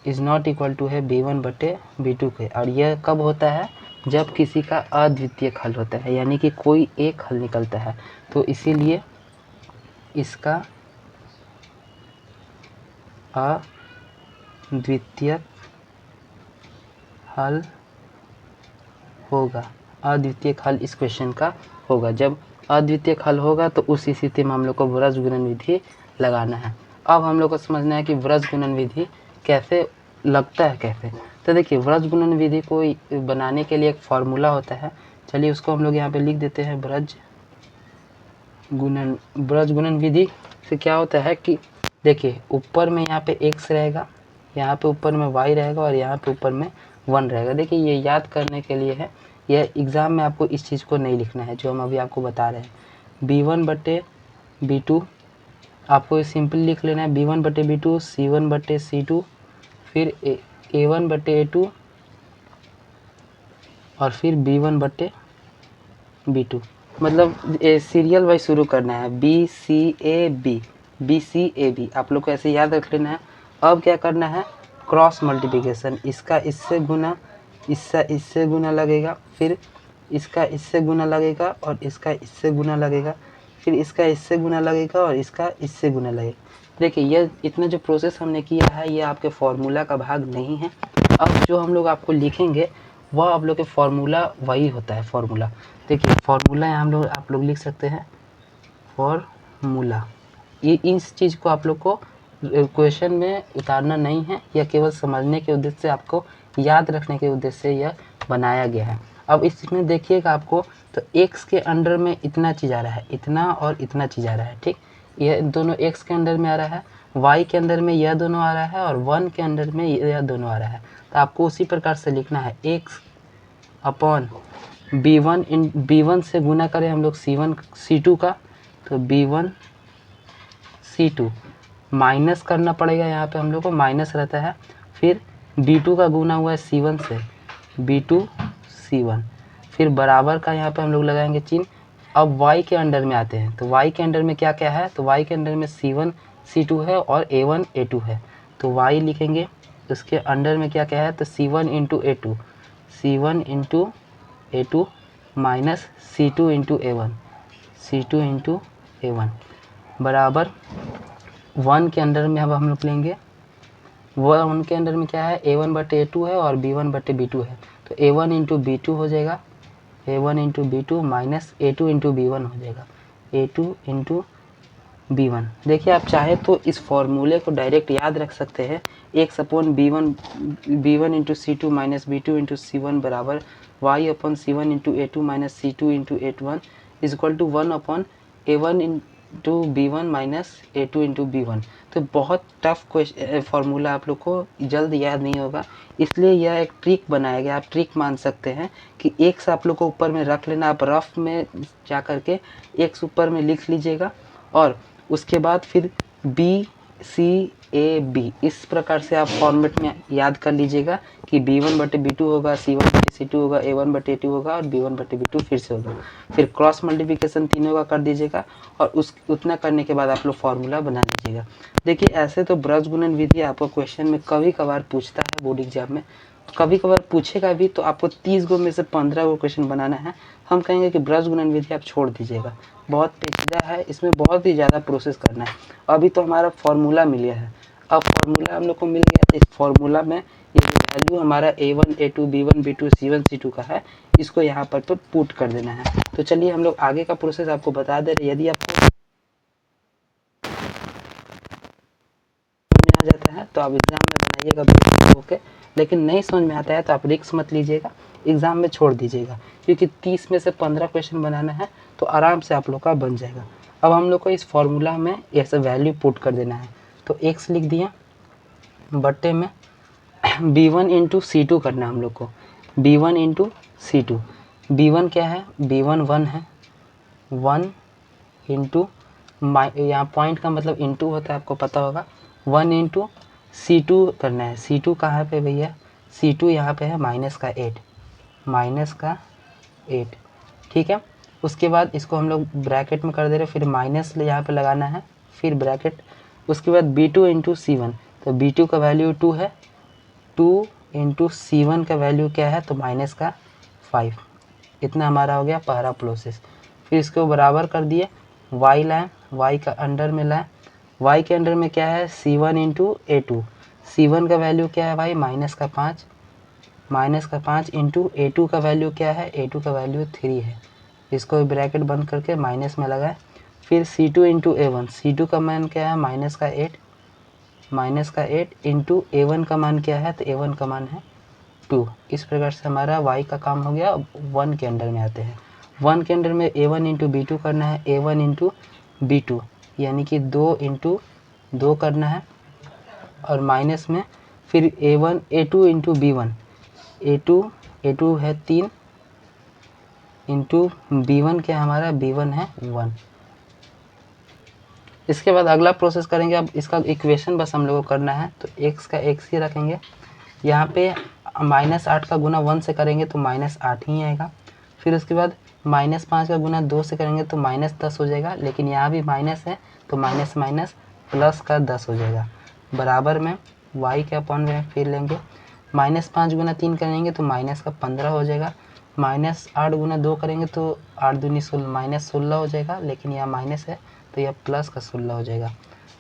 is not equal to है b1/b2 के। और यह कब होता है, जब किसी का अद्वितीयक हल होता है, यानी कि कोई एक हल निकलता है। तो इसीलिए इसका अद्वितीयक हल होगा, अद्वितीयक हल इस क्वेश्चन का होगा। जब अद्वितीयक हल होगा तो उस स्थिति में हम लोग को व्रज गुणन विधि लगाना है। अब हम लोग को समझना है कि व्रज गुणन विधि कैसे लगता है, कैसे। तो देखिए व्रज गुणन विधि को बनाने के लिए एक फॉर्मूला होता है। चलिए उसको हम लोग यहाँ पे लिख देते हैं। व्रज गुणन विधि से क्या होता है कि देखिए ऊपर में यहाँ पे x रहेगा, यहाँ पे ऊपर में y रहेगा और यहाँ पे ऊपर में 1 रहेगा। देखिए ये याद करने के लिए है, यह एग्ज़ाम में आपको इस चीज़ को नहीं लिखना है जो हम अभी आपको बता रहे हैं। b1/b2 आपको सिंपल लिख लेना है, b1/b2, c1/c2, फिर a1/a2 और फिर b1/b2। मतलब सीरियल वाइज शुरू करना है, BCAB आप लोग को ऐसे याद रख लेना है। अब क्या करना है, क्रॉस मल्टीप्लिकेशन, इसका इससे गुना, इसका इससे गुना लगेगा, फिर इसका इससे गुना लगेगा और इसका इससे गुना लगेगा, फिर इसका इससे गुना लगेगा और इसका इससे गुना लगेगा। देखिए ये इतना जो प्रोसेस हमने किया है ये आपके फॉर्मूला का भाग नहीं है। अब जो हम लोग आपको लिखेंगे वह आप लोग के फॉर्मूला वही होता है। फॉर्मूला देखिए, फॉर्मूला यहाँ हम लोग आप लोग लिख सकते हैं फॉर्मूला। ये इस चीज़ को आप लोग को क्वेश्चन में उतारना नहीं है, यह केवल समझने के उद्देश्य से, आपको याद रखने के उद्देश्य से यह बनाया गया है। अब इसमें देखिएगा आपको, तो x के अंडर में इतना चीज़ आ रहा है, इतना और इतना चीज़ आ रहा है, ठीक। यह दोनों x के अंडर में आ रहा है, y के अंदर में यह दोनों आ रहा है और 1 के अंडर में यह दोनों आ रहा है। तो आपको उसी प्रकार से लिखना है, x अपॉन b1 से गुना करें हम लोग c2 का, तो b1 c2 माइनस करना पड़ेगा, यहाँ पे हम लोग को माइनस रहता है। फिर b2 का गुना हुआ है c1 से, b2 c1, फिर बराबर का यहाँ पे हम लोग लगाएंगे चिन्ह। अब y के अंडर में आते हैं, तो y के अंडर में क्या क्या है, तो y के अंडर में c1 c2 है और a1 a2 है, तो y लिखेंगे। उसके अंडर में क्या क्या है, तो c1 into a2 minus c2 into a1 बराबर 1 के अंडर में अब हम लोग लेंगे, वह 1 के अंडर में क्या है, a1/a2 है और b1/b2 है, तो a1 इंटू b2 हो जाएगा, a1 into b2 minus a2 into b1 हो जाएगा, a2 इंटू b1। देखिए आप चाहे तो इस फॉर्मूले को डायरेक्ट याद रख सकते हैं, x upon b1 into c2 minus b2 into c1 बराबर y upon c1 into a2 minus c2 into a1 is equal to 1 upon a1 b1 minus a2 into b1। तो बहुत टफ फार्मूला आप लोग को जल्द याद नहीं होगा, इसलिए यह एक ट्रिक बनाया गया। आप ट्रिक मान सकते हैं कि x आप लोग को ऊपर में रख लेना, आप रफ में जा करके x ऊपर में लिख लीजिएगा और उसके बाद फिर b c a b इस प्रकार से आप फॉर्मेट में याद कर लीजिएगा कि b1 बटे b2 होगा, c1 बटे c2 होगा, a1 बटे a2 होगा और b1 बटे b2 फिर से होगा। फिर क्रॉस मल्टीप्लिकेशन तीनों का कर दीजिएगा और उतना करने के बाद आप लोग फार्मूला बना लीजिएगा। देखिए ऐसे तो ब्रज गुणन विधि आपको क्वेश्चन में कभी कभार पूछता है बोर्ड एग्जाम में, कभी कभार पूछेगा भी, तो आपको 30 गो में से 15 गो क्वेश्चन बनाना है। हम कहेंगे कि ब्रज गुणन विधि आप छोड़ दीजिएगा, बहुत पेचीदा है, इसमें बहुत ही ज़्यादा प्रोसेस करना है। अभी तो हमारा फार्मूला मिल गया है, अब फार्मूला हम लोग को मिल गया तो इस फार्मूला में ये जो वैल्यू हमारा a1 a2 b1 b2 c1 c2 का है, इसको यहाँ पर तो पुट कर देना है। तो चलिए हम लोग आगे का प्रोसेस आपको बता दे रहे। यदि आपको आ जाता है तो आप एग्जाम में बनाइएगा ओके, लेकिन नहीं समझ में आता है तो आप रिस्क मत लीजिएगा, एग्जाम में छोड़ दीजिएगा, क्योंकि 30 में से 15 क्वेश्चन बनाना है तो आराम से आप लोग का बन जाएगा। अब हम लोग को इस फॉर्मूला में ऐसे वैल्यू पुट कर देना है, तो x लिख दिया बट्टे में b1 इंटू c2 करना है हम लोग को, b1 इंटू c2। b1 क्या है, b1 1 है, 1 इंटू यहाँ पॉइंट का मतलब इंटू होता है, आपको पता होगा। 1 इंटू c2 करना है, c2 कहाँ पे भैया, c2 यहाँ पे है माइनस का 8, ठीक है। उसके बाद इसको हम लोग ब्रैकेट में कर दे रहे, फिर माइनस यहाँ पे लगाना है, फिर ब्रैकेट, उसके बाद b2 इंटू c1, तो b2 का वैल्यू 2 है, 2 इंटू c1 का वैल्यू क्या है, तो माइनस का 5। इतना हमारा हो गया पहला प्रोसेस। फिर इसको बराबर कर दिए, y लाएँ, y का अंडर में लाएँ, y के अंडर में क्या है, c1 इंटू a2, c1 का वैल्यू क्या है भाई, माइनस का 5 इंटू a2 का वैल्यू क्या है, a2 का वैल्यू 3 है। इसको ब्रैकेट बंद करके माइनस में लगाए, फिर c2 इंटू a1, c2 का मान क्या है, माइनस का 8 इंटू a1 का मान क्या है, तो a1 का मान है 2। इस प्रकार से हमारा y का काम हो गया। अब 1 के अंडर में आते हैं, 1 के अंडर में a1 इंटू b2 करना है, a1 इंटू b2 यानी कि 2 इंटू 2 करना है, और माइनस में फिर a2 इंटू b1, a2 है 3 इंटू b1 क्या हमारा, b1 है 1। इसके बाद अगला प्रोसेस करेंगे। अब इसका इक्वेशन बस हम लोगों को करना है, तो x का x ही रखेंगे, यहाँ पे -8 का गुना 1 से करेंगे तो -8 ही आएगा। फिर उसके बाद -5 का गुना 2 से करेंगे तो -10 हो जाएगा, लेकिन यहाँ भी माइनस है तो माइनस माइनस प्लस का 10 हो जाएगा। बराबर में y के अपॉन में फिर लेंगे, -5 गुना 3 करेंगे तो माइनस का 15 हो जाएगा, -8 गुना 2 करेंगे तो 8 दूनी 16 -16 हो जाएगा, लेकिन यहाँ माइनस है तो यह प्लस का 16 हो जाएगा।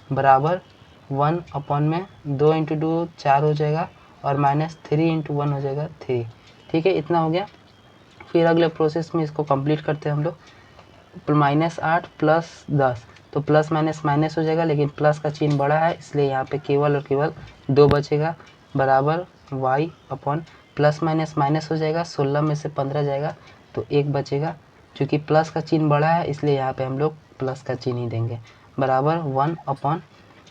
बराबर 1 अपॉन में 2 इंटू 2 4 हो जाएगा, और -3 इंटू 1 हो जाएगा 3। ठीक है, इतना हो गया। फिर अगले प्रोसेस में इसको कंप्लीट करते हैं हम लोग, -8 प्लस 10, तो प्लस माइनस माइनस हो जाएगा, लेकिन प्लस का चिन्ह बड़ा है इसलिए यहाँ पे केवल और केवल 2 बचेगा। बराबर y upon plus minus minus हो जाएगा, 16 में से 15 जाएगा तो 1 बचेगा। चूँकि प्लस का चिन्ह बड़ा है इसलिए यहाँ पे हम लोग प्लस का चिन्ह ही देंगे। बराबर 1 अपॉन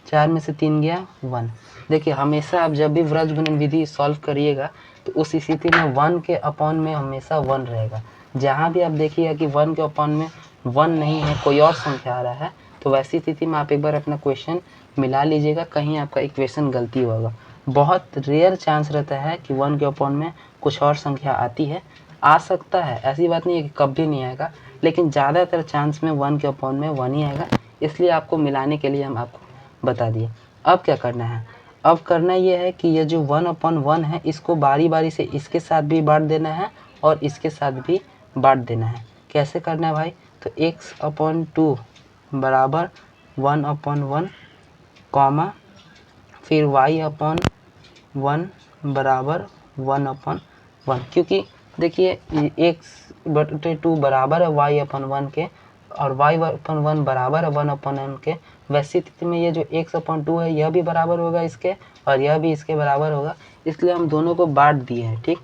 4 में से 3 गया 1। देखिए हमेशा आप जब भी व्रज गुणन विधि सॉल्व करिएगा तो उस स्थिति में 1 के अपॉन में हमेशा 1 रहेगा। जहाँ भी आप देखिएगा कि 1 के अपॉन में 1 नहीं है, कोई और संख्या आ रहा है, तो वैसी स्थिति में आप एक बार अपना क्वेश्चन मिला लीजिएगा, कहीं आपका इक्वेशन गलती होगा। बहुत रेयर चांस रहता है कि 1 के अपॉन में कुछ और संख्या आती है, आ सकता है, ऐसी बात नहीं है कि कभी नहीं आएगा, लेकिन ज़्यादातर चांस में 1 के अपॉन में 1 ही आएगा। इसलिए आपको मिलाने के लिए हम आपको बता दिए। अब क्या करना है, अब करना ये है कि ये जो 1/1 है इसको बारी बारी से इसके साथ भी बांट देना है और इसके साथ भी बांट देना है। कैसे करना है भाई, तो x/2 बराबर 1/1 कॉमा फिर y/1 बराबर 1/1, क्योंकि देखिए x/2 बराबर है y/1 के और y/1 बराबर है 1/1 के। वैसी स्थिति में ये जो x/2 है यह भी बराबर होगा इसके और यह भी इसके बराबर होगा, इसलिए हम दोनों को बांट दिए हैं। ठीक,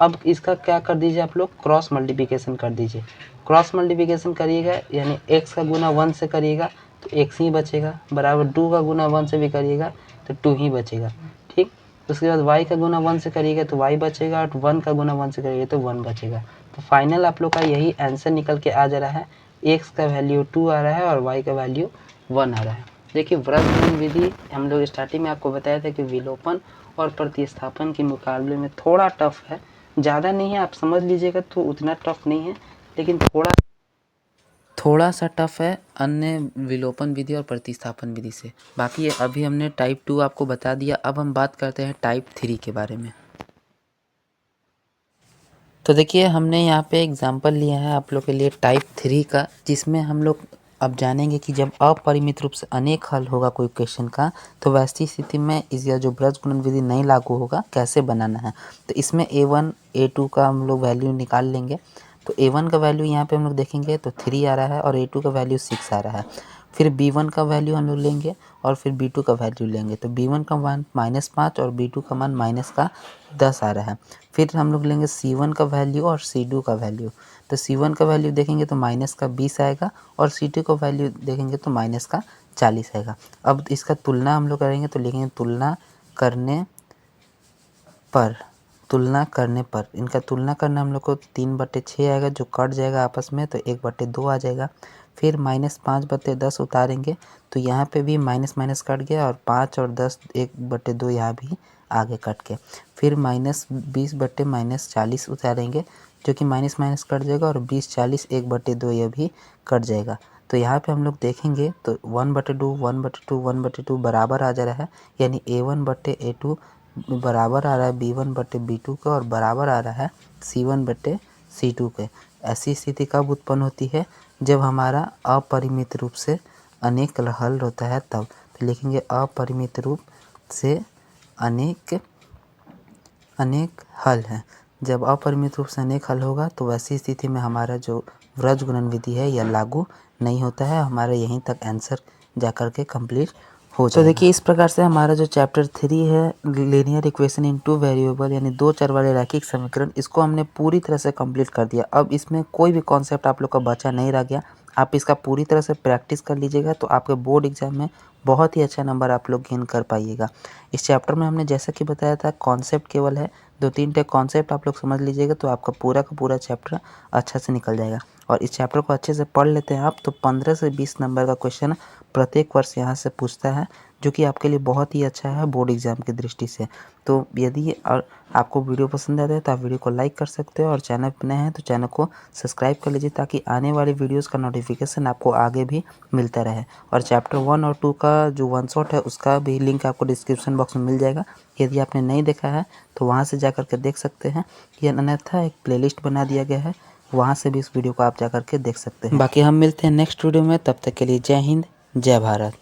अब इसका क्या कर दीजिए आप लोग, क्रॉस मल्टीप्लिकेशन कर दीजिए। क्रॉस मल्टीप्लिकेशन करिएगा यानी x का गुना 1 से करिएगा तो x ही बचेगा, बराबर 2 का गुना 1 से भी करिएगा तो 2 ही बचेगा। ठीक, उसके बाद y का गुना 1 से करिएगा तो y बचेगा, और 1 का गुना 1 से करिएगा तो 1 बचेगा। तो फाइनल आप लोग का यही आंसर निकल के आ जा रहा है, x का वैल्यू 2 आ रहा है और y का वैल्यू 1 आ रहा है। देखिए व्रजगुणन विधि हम लोग स्टार्टिंग में आपको बताया था कि विलोपन और प्रतिस्थापन के मुकाबले में थोड़ा टफ है, ज़्यादा नहीं है, आप समझ लीजिएगा तो उतना टफ नहीं है, लेकिन थोड़ा सा टफ है अन्य विलोपन विधि और प्रतिस्थापन विधि से। बाकी अभी हमने टाइप 2 आपको बता दिया, अब हम बात करते हैं टाइप 3 के बारे में। तो देखिए हमने यहाँ पे एग्जांपल लिया है आप लोग के लिए टाइप 3 का, जिसमें हम लोग अब जानेंगे कि जब अपरिमित रूप से अनेक हल होगा कोई क्वेश्चन का, तो वैसी स्थिति में इसका जो व्रजगुणन विधि नहीं लागू होगा, कैसे बनाना है। तो इसमें a1 a2 का हम लोग वैल्यू निकाल लेंगे। तो a1 का वैल्यू यहाँ पे हम लोग देखेंगे तो 3 आ रहा है और a2 का वैल्यू 6 आ रहा है। फिर b1 का वैल्यू हम लोग लेंगे और फिर b2 का वैल्यू लेंगे। तो b1 का मान -5 और b2 का मान -10 आ रहा है। फिर हम लोग लेंगे c1 का वैल्यू और c2 का वैल्यू। तो c1 का वैल्यू देखेंगे तो -20 आएगा और c2 का वैल्यू देखेंगे तो -40 आएगा। अब इसका तुलना हम लोग करेंगे तो लिखेंगे तुलना करने पर इनका तुलना करना हम लोग को 3/6 आएगा, जो कट जाएगा आपस में तो 1/2 आ जाएगा। फिर -5/10 उतारेंगे तो यहाँ पे भी माइनस माइनस कट गया और 5 और 10 1/2 यहाँ भी आगे कट के। फिर -20/-40 उतारेंगे जो कि माइनस माइनस कट जाएगा और 20/40 1/2 यह भी कट जाएगा। तो यहाँ पे हम लोग देखेंगे तो 1/2 1/2 1/2 बराबर आ जा रहा है, यानी a1/a2 बराबर आ रहा है b1/b2 का और बराबर आ रहा है c1/c2 के। ऐसी स्थिति कब उत्पन्न होती है, जब हमारा अपरिमित रूप से अनेक हल होता है तब। तो लिखेंगे अपरिमित रूप से अनेक हल है। जब अपरिमित रूप से अनेक हल होगा तो वैसी स्थिति में हमारा जो व्रजगुणन विधि है यह लागू नहीं होता है, हमारा यहीं तक आंसर जा कर के कंप्लीट हो जाएगा। तो देखिए इस प्रकार से हमारा जो चैप्टर 3 है लीनियर इक्वेशन इन 2 वेरिएबल यानी 2 चर वाले रैखिक समीकरण, इसको हमने पूरी तरह से कंप्लीट कर दिया। अब इसमें कोई भी कॉन्सेप्ट आप लोग का बचा नहीं रह गया। आप इसका पूरी तरह से प्रैक्टिस कर लीजिएगा तो आपके बोर्ड एग्जाम में बहुत ही अच्छा नंबर आप लोग गेन कर पाइएगा। इस चैप्टर में हमने जैसा कि बताया था कॉन्सेप्ट केवल है, 2-3 टे कॉन्सेप्ट आप लोग समझ लीजिएगा तो आपका पूरा का पूरा चैप्टर अच्छा से निकल जाएगा। और इस चैप्टर को अच्छे से पढ़ लेते हैं आप तो 15 से 20 नंबर का क्वेश्चन प्रत्येक वर्ष यहाँ से पूछता है, जो कि आपके लिए बहुत ही अच्छा है बोर्ड एग्जाम की दृष्टि से। तो यदि और आपको वीडियो पसंद आता है तो आप वीडियो को लाइक कर सकते हो और चैनल पर नए हैं तो चैनल को सब्सक्राइब कर लीजिए, ताकि आने वाली वीडियोस का नोटिफिकेशन आपको आगे भी मिलता रहे। और चैप्टर 1 और 2 का जो वन शॉट है उसका भी लिंक आपको डिस्क्रिप्शन बॉक्स में मिल जाएगा। यदि आपने नहीं देखा है तो वहाँ से जा कर के देख सकते हैं, या अन्यथा एक प्लेलिस्ट बना दिया गया है, वहाँ से भी इस वीडियो को आप जा कर के देख सकते हैं। बाकी हम मिलते हैं नेक्स्ट वीडियो में, तब तक के लिए जय हिंद जय भारत।